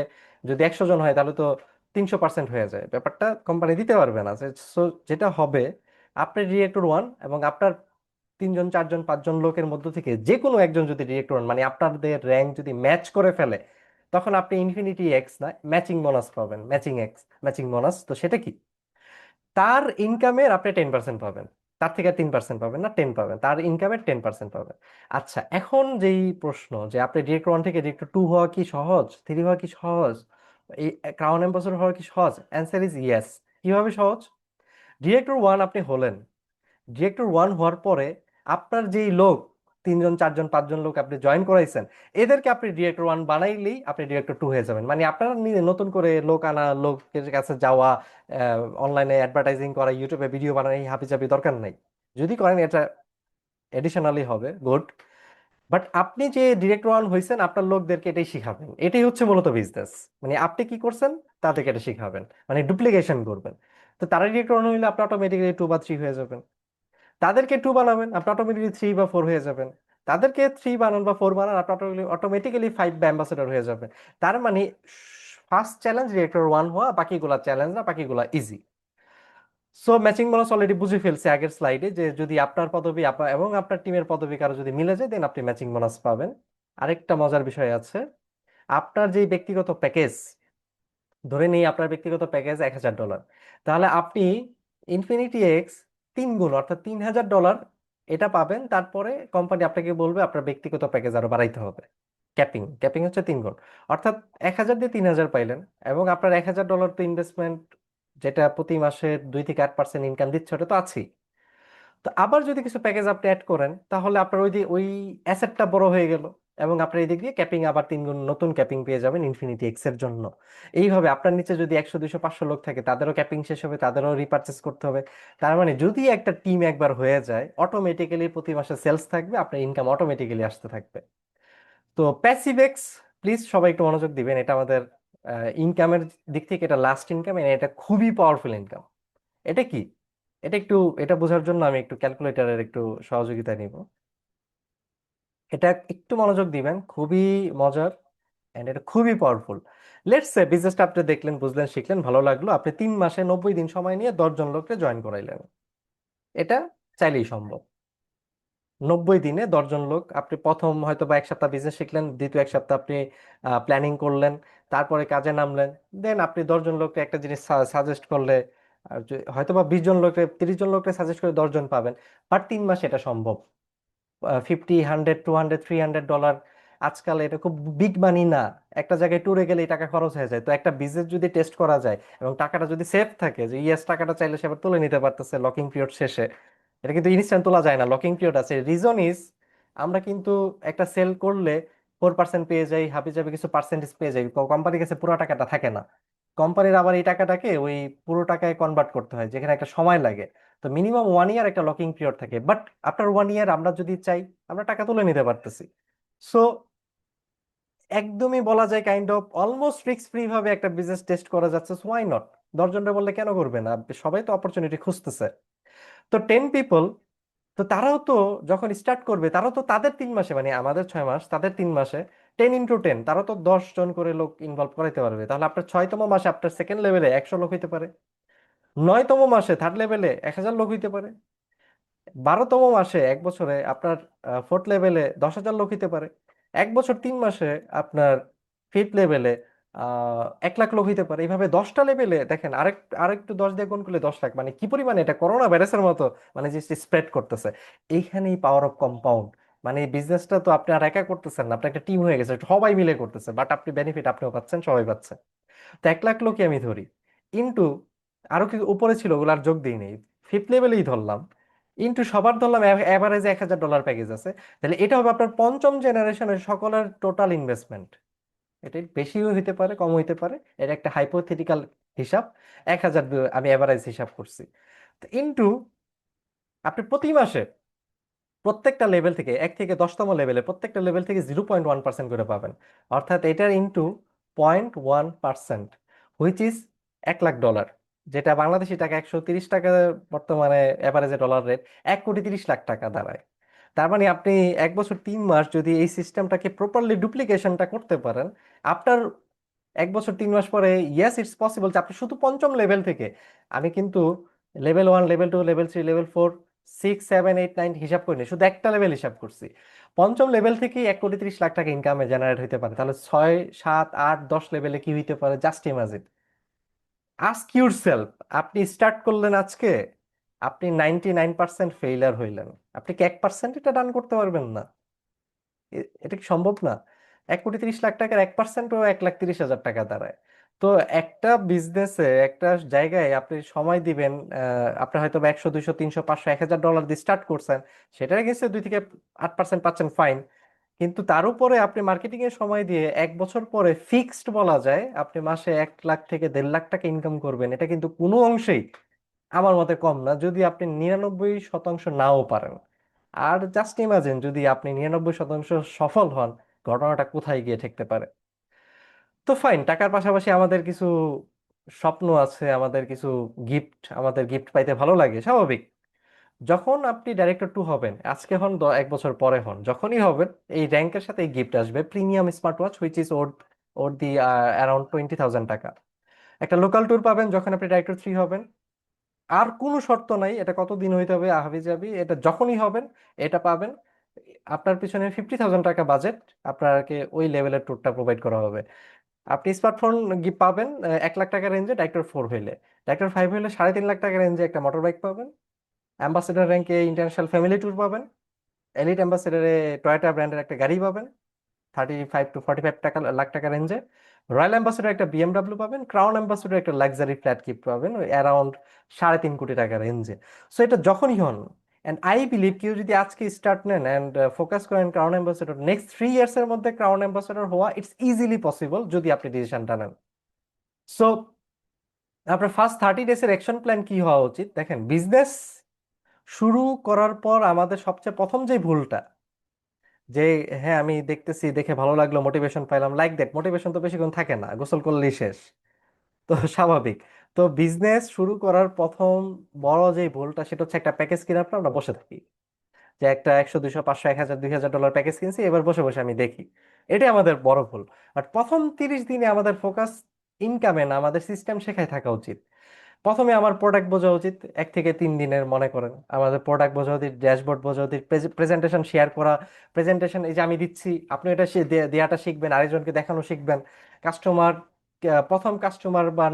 যদি 100 জন হয় তাহলে তো 300% হয়ে যায়, ব্যাপারটা কোম্পানি দিতে পারবে না। So, যেটা হবে, আপনি ডিরেক্টর 1 এবং আপনার তিনজন চারজন পাঁচজন লোকের মধ্য থেকে যে কোনো একজন যদি ডিরেক্টর হন, মানে আপনাদের র্যাঙ্ক যদি ম্যাচ করে ফেলে, তখন আপনি ইনফিনিটি এক্স না ম্যাচিং বোনাস পাবেন, ম্যাচিং এক্স, ম্যাচিং বোনাস। তো সেটা কি, তার ইনকামের আপনি 10% পাবেন, তার থেকে 3% পাবেন না, 10 পাবেন, তার ইনকামের 10% পাবেন। আচ্ছা, এখন যেই প্রশ্ন, যে আপনি ডিরেক্টর 1 থেকে ডিরেক্টর 2 হওয়া কি সহজ, 3 হওয়া কি সহজ, এই ক্রাউন অ্যাম্বাসেডর হওয়া কি সহজ? Answer is yes. কিভাবে সহজ? ডিরেক্টর 1 আপনি হলেন, ডিরেক্টর 1 হওয়ার পরে আপনার যেই লোক, তিনজন চারজন পাঁচজন লোক আপনি জয়েন করাইছেন, এদেরকে আপনি ডিরেক্টর 1 বানাইলেই আপনি ডিরেক্টর 2 হয়ে যাবেন। মানে আপনার নতুন করে লোক আনা, লোকের কাছে যাওয়া, অনলাইনে অ্যাডভার্টাইজিং করা, ইউটিউবে ভিডিও বানানো, এই হাবিজাবি দরকার নাই। যদি করেন এটা এডিশনালি হবে গুড। বাট আপনি যে ডিরেক্টর 1 হয়েছেন, আপনার লোকদেরকে এটাই শিখাবেন, এটাই হচ্ছে মূলত বিজনেস। মানে আপনি কি করছেন, তাদেরকে এটা শিখাবেন, মানে ডুপ্লিকেশন করবেন। তো তারা ডিরেক্টর 1 হইলে আপনি অটোমেটিক্যালি 2 বা 3 হয়ে যাবেন। তাদেরকে 2 বানাবেন, আপনি অটোমেটিক্যালি 3 বা 4 হয়ে যাবেন। তাদেরকে 3 বানান বা 4 বানান, আপনি অটোমেটিক্যালি 5 বা অ্যাম্বাসেডর হয়ে যাবেন। তার মানে ফার্স্ট চ্যালেঞ্জ ডিরেক্টর 1 হওয়া, বাকিগুলা চ্যালেঞ্জ না, বাকিগুলা easy. So matching bonus already বুঝে ফেলছে আগের স্লাইডে, যে যদি আপনার পদবি এবং আপনার টিমের পদবি কারো যদি মিলে যায়, দেন আপনি ম্যাচিং বোনাস পাবেন। আরেকটা মজার বিষয় আছে, আপনার যে ব্যক্তিগত প্যাকেজ, ধরে নিই আপনার ব্যক্তিগত প্যাকেজ $1000, তাহলে আপনি ইনফিনিটি এক্স 3 গুণ অর্থাৎ $3000 এটা পাবেন। তারপরে কোম্পানি আপনাকে বলবে আপনার ব্যক্তিগত প্যাকেজ আরো বাড়াইতে হবে। ক্যাপিং ক্যাপিং হচ্ছে 3 গুণ, অর্থাৎ 1000 দিয়ে 3000 পাইলেন, এবং আপনার $1000 তো ইনভেস্টমেন্ট, যেটা প্রতি মাসে 2 থেকে 8% ইনকাম দিচ্ছে, ওটা তো আছেই। তো আবার যদি কিছু প্যাকেজ আপনি অ্যাড করেন, তাহলে আপনার ওই অ্যাসেটটা বড় হয়ে গেল, এবং আপনার এদিক দিয়ে ক্যাপিং আবার 3 গুণ নতুন ক্যাপিং পেয়ে যাবেন ইনফিনিটি এক্স এর জন্য। এইভাবে আপনার নিচে যদি 100 200 500 লোক থাকে, তাদেরও ক্যাপিং শেষ হবে, তাদেরও রিপারচেস করতে হবে। তার মানে যদি একটা টিম একবার হয়ে যায়, অটোমেটিক্যালি প্রতি মাসে সেলস থাকবে, আপনার ইনকাম অটোমেটিক্যালি আসতে থাকবে। তো প্যাসিভ এক্স, প্লিজ সবাই একটু মনোযোগ দিবেন, এটা আমাদের ইনকামের দিক থেকে এটা লাস্ট ইনকাম, এটা খুবই পাওয়ারফুল ইনকাম। এটা কি, এটা একটু, এটা বোঝার জন্য আমি একটু ক্যালকুলেটরের একটু সহযোগিতা নিব। এটা একটু মনোযোগ দিবেন, খুবই মজার, এন্ড এটা খুবই পাওয়ারফুল। লেটস সে বিজনেসটা আপনি দেখলেন, বুঝলেন, শিখলেন, ভালো লাগলো, আপনি 3 মাসে 90 দিন সময় নিয়ে 10 জন লোককে জয়েন করাইলেন। এটা চাইলেই সম্ভব। 90 দিনে 10 জন লোক, আপনি প্রথম হয়তো বা 1 সপ্তাহ বিজনেস শিখলেন, দ্বিতীয় 1 সপ্তাহ আপনি প্ল্যানিং করলেন, তারপরে কাজে নামলেন, দেন আপনি 10 জন লোককে একটা জিনিস সাজেস্ট করলে, হয়তো বা 20 জন লোককে, 30 জন লোককে সাজেস্ট করে 10 জন পাবেন। বাট 3 মাসে এটা সম্ভব। 50 100 200 300 ডলার, আজকাল এটা খুব বিগ মানি না। একটা জায়গায় ট্যুরে গেলে এই টাকা খরচ হয়ে যায়। তো একটা বিজনেস যদি টেস্ট করা যায়, এবং টাকাটা যদি সেফ থাকে, যে ইয়েস টাকাটা চাইলে সে আবার তুলে নিতে পারতেছে লকিং পিরিয়ড শেষে, এটা কিন্তু ইনস্ট্যান্ট তোলা যায় না, লকিং পিরিয়ড আছে। রিজন ইজ, আমরা কিন্তু একটা সেল করলে 4% পেয়ে যাই, হাবি জাবি কিছু পার্সেন্টেজ পেয়ে যাই, কোম্পানির কাছে পুরো টাকাটা থাকে না। কোম্পানির আবার এই টাকাটাকে ওই পুরো টাকায় কনভার্ট করতে হয়, যেখানে একটা সময় লাগে। তো মিনিমাম 1 ইয়ার একটা লকিং পিরিয়ড থাকে, বাট আফটার 1 ইয়ার আমরা যদি চাই আমরা টাকা তুলে নিতে পারতেছি। সো একদমই বলা যায় kind of almost risk free ভাবে একটা বিজনেস টেস্ট করা যাচ্ছে, সো ওয়াই নট। 10 জনরা বললে কেন করবে না, সবাই তো অপরচুনিটি খুঁজতেছে। তো 10 পিপল, তো তারাও তো যখন স্টার্ট করবে তারাও তো তাদের 3 মাসে, মানে আমাদের 6 মাস তাদের 3 মাসে 10 × 10, তারাও তো 10 জন করে লোক ইনভলভ করাইতে পারবে। তাহলে আপনার 6তম মাসে আপনার সেকেন্ড লেভেলে 100 লোক হইতে পারে, 9তম মাসে থার্ড লেভেলে 1000 লোক হইতে পারে, 12তম মাসে 1 বছরে আপনার ফোর্থ লেভেলে 10,000 লোক হইতে পারে, 1 বছর 3 মাসে আপনার ফিফথ লেভেলে 1 লাখ লোক হইতে পারে। এইভাবে 10টা লেভেলে দেখেন, আরেকটু 10 দিয়ে গুণ করলে 10 লাখ, মানে কি পরিমাণে এটা করোনা ভাইরাসের মতো মানে যে স্প্রেড করতেছে। এইখানেই পাওয়ার অফ কম্পাউন্ড। মানে এই বিজনেসটা তো আপনি আর একা করতেছেন না, আপনি একটা টিম হয়ে গেছে, সবাই মিলে করতেছে, বাট আপনি বেনিফিট আপনিও পাচ্ছেন, সবাই পাচ্ছে। তো 1 লাখ লোকই আমি ধরি, ইন্টু আরো কি উপরে ছিল ওগুলো আর যোগ দিই নেই, ফিফথ লেভেলেই ধরলাম, ইন্টু সবার ধরলাম এভারেজে $1,000 প্যাকেজ আছে। তাহলে এটা হবে আপনার পঞ্চম জেনারেশনের সকলের টোটাল ইনভেস্টমেন্ট। এটা বেশিও হইতে পারে, কম হইতে পারে, এটা একটা হাইপোথেটিক্যাল হিসাব। 1,000 আমি এভারেজ হিসাব করছি। তো ইন্টু আপনি প্রতি মাসে প্রত্যেকটা লেভেল থেকে 1 থেকে 10তম লেভেলে প্রত্যেকটা লেভেল থেকে 0.1% করে পাবেন। অর্থাৎ এটার ইন্টু 0.1%, হুইচ ইজ $1 লাখ, যেটা বাংলাদেশি টাকা 130 টাকা বর্তমানে এভারেজে ডলার রেট, 1,30,00,000 টাকা দাঁড়ায়। তার মানে আপনি 1 বছর 3 মাস যদি এই সিস্টেমটাকে প্রপারলি ডুপ্লিকেশনটা করতে পারেন, আপনার 1 বছর 3 মাস পরে ইয়েস ইটস পসিবল যে আপনি শুধু পঞ্চম লেভেল থেকে, আমি কিন্তু লেভেল 1, লেভেল 2, লেভেল 3, লেভেল 4, 6, 7, 8, 9 হিসাব করিনি, শুধু একটা লেভেল হিসাব করছি। পঞ্চম লেভেল থেকেই 1,30,00,000 টাকা ইনকামে জেনারেট হতে পারে। তাহলে 6, 7, 8, 10 লেভেলে কি হইতে পারে, just imagine. Ask your self, আপনি স্টার্ট করলেন আজকে, আপনি 99% ফেইলার হইলেন, আপনি কি 1% এটা ডান করতে পারবেন না? এটা কি সম্ভব না? 1,30,00,000 টাকার 1%ও 1,30,000 টাকা দাঁড়ায়। তো একটা বিজনেসে একটা জায়গায় আপনি সময় দিবেন, আপনি হয়তো বা 100, 200, 300, 500, $1,000 দিয়ে স্টার্ট করছেন, সেটা গেছে 2 থেকে 8% পাচ্ছেন, ফাইন। কিন্তু তার উপরে আপনি মার্কেটিং এর সময় দিয়ে 1 বছর পরে ফিক্সড বলা যায় আপনি মাসে 1 লাখ থেকে 1.5 লাখ টাকা ইনকাম করবেন, এটা কিন্তু কোনো অংশেই আমার মতে কম না, যদি আপনি 99% নাও পারেন। আর জাস্ট ইমাজিন যদি আপনি 99% সফল হন, ঘটনাটা কোথায় গিয়ে ঠেকতে পারে। তো ফাইন, টাকার পাশাপাশি আমাদের কিছু স্বপ্ন আছে, আমাদের কিছু গিফট, আমাদের গিফট পাইতে ভালো লাগে, স্বাভাবিক। যখন আপনি ডাইরেক্টর 2 হবেন, আজকে হন 1 বছর পরে হন, যখনই হবেন, এই র্যাঙ্কের সাথে এই গিফট আসবে, premium smart watch, which is or or the around 20,000 টাকা। একটা লোকাল ট্যুর পাবেন যখন আপনি ডাইরেক্টর 3 হবেন। আর কোনো শর্ত নাই এটা কতদিন হইতে হবে হাবি যাবি, এটা যখনই হবেন এটা পাবেন। আপনার পিছনে 50,000 টাকা বাজেট, আপনাকে ওই লেভেলের ট্যুরটা প্রোভাইড করা হবে। আপনি স্মার্টফোন গিফট পাবেন 1 লাখ টাকা রেঞ্জে ডাইরেক্টর 4 হইলে, ডাইরেক্টর 5 হইলে 3.5 লাখ টাকা রেঞ্জে একটা মোটর বাইক পাবেন। অ্যাম্বাসেডর র্যাঙ্কে ইন্টারন্যাশনাল ফ্যামিলি ট্যুর পাবেন। এলিট অ্যাম্বাসেডারে টয়োটা ব্র্যান্ডের একটা গাড়ি পাবেন 35 to 45 লাখ টাকা রেঞ্জে। রয়্যাল অ্যাম্বাসেডর একটা বিএমডাব্লিউ পাবেন। ক্রাউন অ্যাম্বাসেডর একটা লাক্সারি ফ্ল্যাট গিফট পাবেন ওই অ্যারাউন্ড 3.5 কোটি টাকা রেঞ্জে। সো এটা যখনই হন, অ্যান্ড আই বিলিভ কেউ যদি আজকে স্টার্ট নেন অ্যান্ড ফোকাস করেন ক্রাউন অ্যাম্বাসেডর, নেক্সট 3 ইয়ার্স এর মধ্যে ক্রাউন অ্যাম্বাসেডর হওয়া ইটস ইজিলি পসিবল যদি আপনি ডিসিশনটা নেন। সো আপনার ফার্স্ট 30 ডেজের অ্যাকশন প্ল্যান কি হওয়া উচিত? দেখেন, বিজনেস শুরু করার পর আমাদের সবচেয়ে প্রথম যে ভুলটা, যে হ্যাঁ আমি দেখতেছি, দেখে ভালো লাগলো, মোটিভেশন পাইলাম, লাইক দ্যাট, মোটিভেশন তো বেশিক্ষণ থাকে না, গোসল করলেই শেষ। তো স্বাভাবিক। তো বিজনেস শুরু করার প্রথম বড় যে ভুলটা সেটা হচ্ছে একটা প্যাকেজ কেনার পর আমরা বসে থাকি, যে একটা 100, 200, 500, 1,000, $2,000 প্যাকেজ কিনছি, এবার বসে বসে আমি দেখি। এটাই আমাদের বড় ভুল। বাট প্রথম 30 দিনে আমাদের ফোকাস ইনকামে না, আমাদের সিস্টেম শেখায় থাকা উচিত। প্রথমে আমার প্রোডাক্ট বোঝা উচিত, 1 থেকে 3 দিনের মনে করেন আমাদের প্রোডাক্ট বোঝা উচিত, ড্যাশবোর্ড বোঝা উচিত, প্রেজেন্টেশন শেয়ার করা, প্রেজেন্টেশন এই যে আমি দিচ্ছি আপনি এটা দেয়াটা শিখবেন, আরেকজনকে দেখানো শিখবেন, কাস্টমার, প্রথম কাস্টমার বা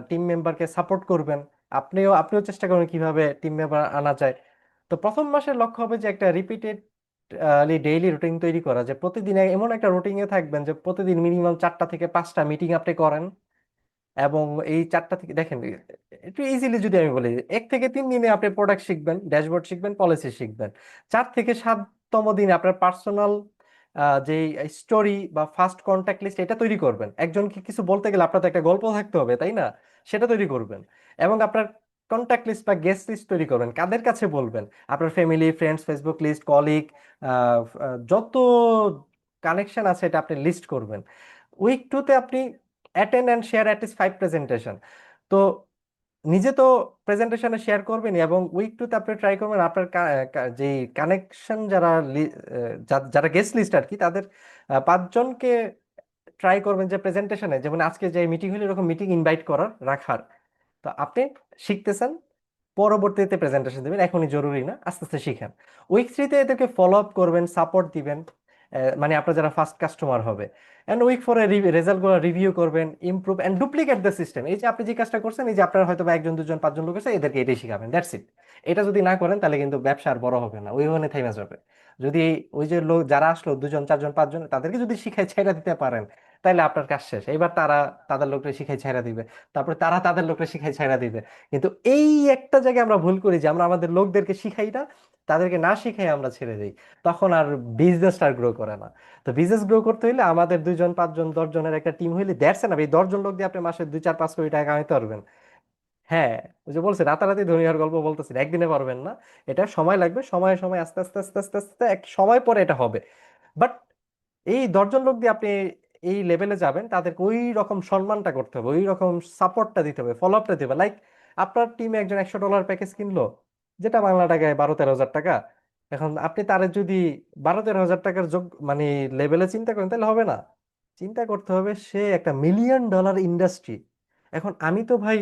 টিম মেম্বারকে সাপোর্ট করবেন, আপনিও চেষ্টা করবেন কিভাবে টিম মেম্বার আনা যায়। তো প্রথম মাসের লক্ষ্য হবে যে একটা রিপিটেড ডেইলি রুটিন তৈরি করা, যে প্রতিদিন এমন একটা রুটিনে থাকবেন যে প্রতিদিন মিনিমাম 4টা থেকে 5টা মিটিং আপনি করেন। এবং এই 4টা থেকে দেখেন, একটু ইজিলি যদি আমি বলি, 1 থেকে 3 দিনে আপনি প্রোডাক্ট শিখবেন, ড্যাশবোর্ড শিখবেন, পলিসি শিখবেন। 4 থেকে 7তম দিনে আপনার পার্সোনাল যে স্টোরি বা ফার্স্ট কন্ট্যাক্ট লিস্ট এটা তৈরি করবেন। একজনকে কিছু বলতে গেলে আপনার তো একটা গল্প থাকতে হবে, তাই না? সেটা তৈরি করবেন। এবং আপনার কন্ট্যাক্ট লিস্ট বা গেস্ট লিস্ট তৈরি করবেন, কাদের কাছে বলবেন? আপনার family, friends, Facebook list, colleague, যত কানেকশন আছে এটা আপনি লিস্ট করবেন। উইক টুতে আপনি attend and share at list 5 presentation. তো নিজে তো প্রেজেন্টেশনে শেয়ার করবেন, এবং উইক টুতে আপনি ট্রাই করবেন আপনার যে কানেকশন যারা যারা গেস্ট লিস্ট আর কি, তাদের 5 জনকে ট্রাই করবেন যে প্রেজেন্টেশনে, যেমন আজকে যে মিটিং হলো এরকম মিটিং ইনভাইট করার, রাখার। তো আপনি শিখতেছেন, পরবর্তীতে প্রেজেন্টেশন দিবেন, এখনই জরুরি না, আস্তে আস্তে শিখেন। উইক 3তে এদেরকে ফলো আপ করবেন, সাপোর্ট দিবেন, মানে আপনার যারা ফার্স্ট কাস্টমার হবে। অ্যান্ড উইক 4-এ রেজাল্টগুলো রিভিউ করবেন, improve and duplicate the system. এই যে আপনি যে কাজটা করছেন, এই যে আপনার হয়তো বা 1 জন 2 জন 5 জন লোক আছে, এদেরকে এটাই শিখাবেন, দ্যাটস ইট। এটা যদি না করেন তাহলে কিন্তু ব্যবসা আর বড় হবে না, ওইখানে থেমে যাবে। যদি ওই যে লোক যারা আসলো 2 জন 4 জন 5 জন, তাদেরকে যদি শিখাই ছেড়ে দিতে পারেন, তাহলে আপনার কাজ শেষ। এবার তারা তাদের লোককে শিখাই ছেড়ে দিবে, তারপরে তারা তাদের লোককে শিখাই ছেড়ে দিবে। কিন্তু এই একটা জায়গায় আমরা ভুল করি, যে আমরা আমাদের লোকদেরকে শিখাই না, তাদেরকে না শিখাই আমরা ছেড়ে দিই, তখন আর বিজনেসটা গ্রো করে না। তো বিজনেস গ্রো করতে হলে আমাদের 2 জন 5 জন 10 জনের একটা টিম হইলে দ্যাটস না, এই 10 জন লোক দিয়ে আপনি মাসে 2 4 5 কোটি টাকা কামাইতে পারবেন। হ্যাঁ, ওই যে বলছে রাতারাতি ধনী হওয়ার গল্প বলতেছি, একদিনে পারবেন না। এটা সময় লাগবে, সময়ে সময় আস্তে আস্তে আস্তে আস্তে আস্তে এক সময় পরে এটা হবে। বাট এই 10 জন লোক দিয়ে আপনি এই লেভেলে যাবেন, তাদেরকে ওই রকম সম্মানটা করতে হবে, ওই রকম সাপোর্টটা দিতে হবে, ফলো আপটা দিতে হবে। লাইক আপনার টিমে একজন $100 প্যাকেজ কিনলো, যেটা বাংলা টাকায় 12-13 হাজার টাকা। এখন আপনি তার যদি 12-13 হাজার টাকার যোগ মানে লেভেলে চিন্তা করেন, তাহলে হবে না। চিন্তা করতে হবে সে একটা $1 মিলিয়ন ইন্ডাস্ট্রি। এখন আমি তো ভাই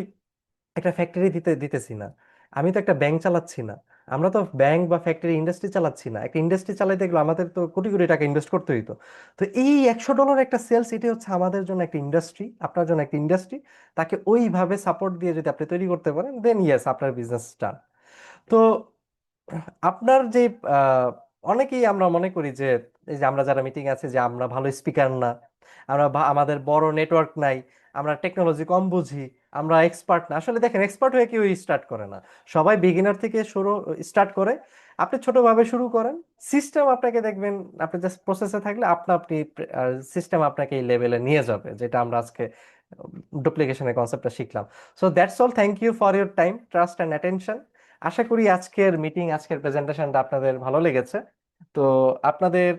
একটা ফ্যাক্টরি দিতেছি না, আমি তো একটা ব্যাংক চালাচ্ছি না, আমরা তো ব্যাংক বা ফ্যাক্টরি ইন্ডাস্ট্রি চালাচ্ছি না। একটা ইন্ডাস্ট্রি চালাইতে গেলে আমাদের তো কোটি কোটি টাকা ইনভেস্ট করতে হইতো। তো এই $100 একটা সেলস, এটা হচ্ছে আমাদের জন্য একটা ইন্ডাস্ট্রি, আপনার জন্য একটা ইন্ডাস্ট্রি। তাকে ওইভাবে সাপোর্ট দিয়ে যদি আপনি তৈরি করতে পারেন, দেন ইয়েস, আপনার বিজনেস স্টার্ট। তো আপনার যে আহ, অনেকেই আমরা মনে করি যে এই যে আমরা যারা মিটিং আছে, যে আমরা ভালো স্পিকার না, আমরা আমাদের বড় নেটওয়ার্ক নাই, আমরা টেকনোলজি কম বুঝি, আমরা এক্সপার্ট না। আসলে দেখেন, এক্সপার্ট হয়ে কেউ স্টার্ট করে না, সবাই বিগিনার থেকে শুরু স্টার্ট করে। আপনি ছোটভাবে শুরু করেন, সিস্টেম আপনাকে দেখবেন, আপনি জাস্ট প্রসেসে থাকলে আপনা আপনি সিস্টেম আপনাকে এই লেভেলে নিয়ে যাবে, যেটা আমরা আজকে ডুপ্লিকেশনের কনসেপ্টটা শিখলাম। So that's all, thank you for your time, trust and attention. আশা করি আজকের মিটিং, আজকের প্রেজেন্টেশনটা আপনাদের ভালো লেগেছে। তো আপনাদের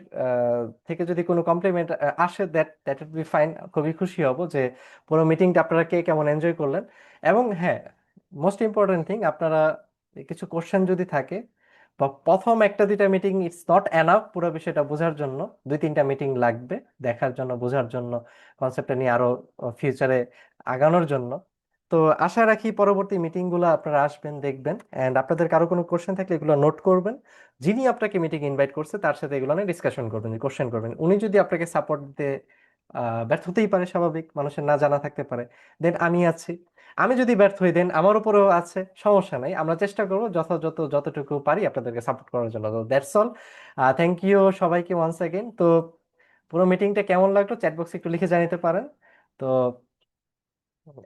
থেকে যদি কোনো কমপ্লিমেন্ট আসে, that that would be fine, খুবই খুশি হব যে পুরো মিটিংটা আপনারা কে কেমন এনজয় করলেন। এবং হ্যাঁ, মোস্ট ইম্পর্টেন্ট থিং, আপনারা কিছু কোশ্চেন যদি থাকে, বা প্রথম 1-2টা মিটিং ইটস নট এনাফ পুরো বিষয়টা বোঝার জন্য, 2-3টা মিটিং লাগবে দেখার জন্য, বোঝার জন্য, কনসেপ্টটা নিয়ে আরো ফিউচারে আগানোর জন্য। তো আশা রাখি পরবর্তী মিটিং গুলো আপনারা আসবেন, দেখবেন, এন্ড আপনাদের কারো কোনো কোশ্চেন থাকলে এগুলো নোট করবেন। যিনি আপনাকে মিটিং ইনভাইট করছে তার সাথে এগুলো নিয়ে ডিসকাশন করবেন, কোশ্চেন করবেন। উনি যদি আপনাকে সাপোর্ট দিতে ব্যর্থ হতেই পারে, স্বাভাবিক, মানুষের না জানা থাকতে পারে, দেন আমি আছি। আমি যদি ব্যর্থ হই, দেন আমার উপরেও আছে, সমস্যা নাই, আমরা চেষ্টা করবো যথাযথ যতটুকু পারি আপনাদেরকে সাপোর্ট করার জন্য। তো দ্যাটস অল, থ্যাংক ইউ সবাইকে ওয়ান্স অ্যাগেন। তো পুরো মিটিংটা কেমন লাগলো চ্যাট বক্সে একটু লিখে জানাতে পারেন। তো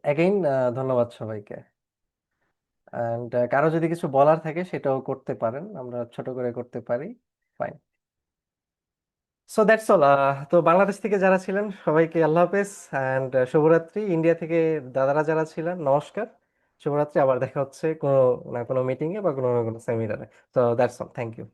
অ্যাগেইন ধন্যবাদ সবাইকে। অ্যান্ড কারো যদি কিছু বলার থাকে সেটাও করতে পারেন, আমরা ছোট করে করতে পারি। ফাইন। So that's all. তো বাংলাদেশ থেকে যারা ছিলেন সবাইকে আল্লাহ হাফেজ অ্যান্ড শুভরাত্রি। ইন্ডিয়া থেকে দাদারা যারা ছিলেন, নমস্কার, শুভরাত্রি। আবার দেখা হচ্ছে কোনো না কোনো মিটিংয়ে বা কোনো না কোনো সেমিনারে। তো দ্যাটস অল, থ্যাংক ইউ।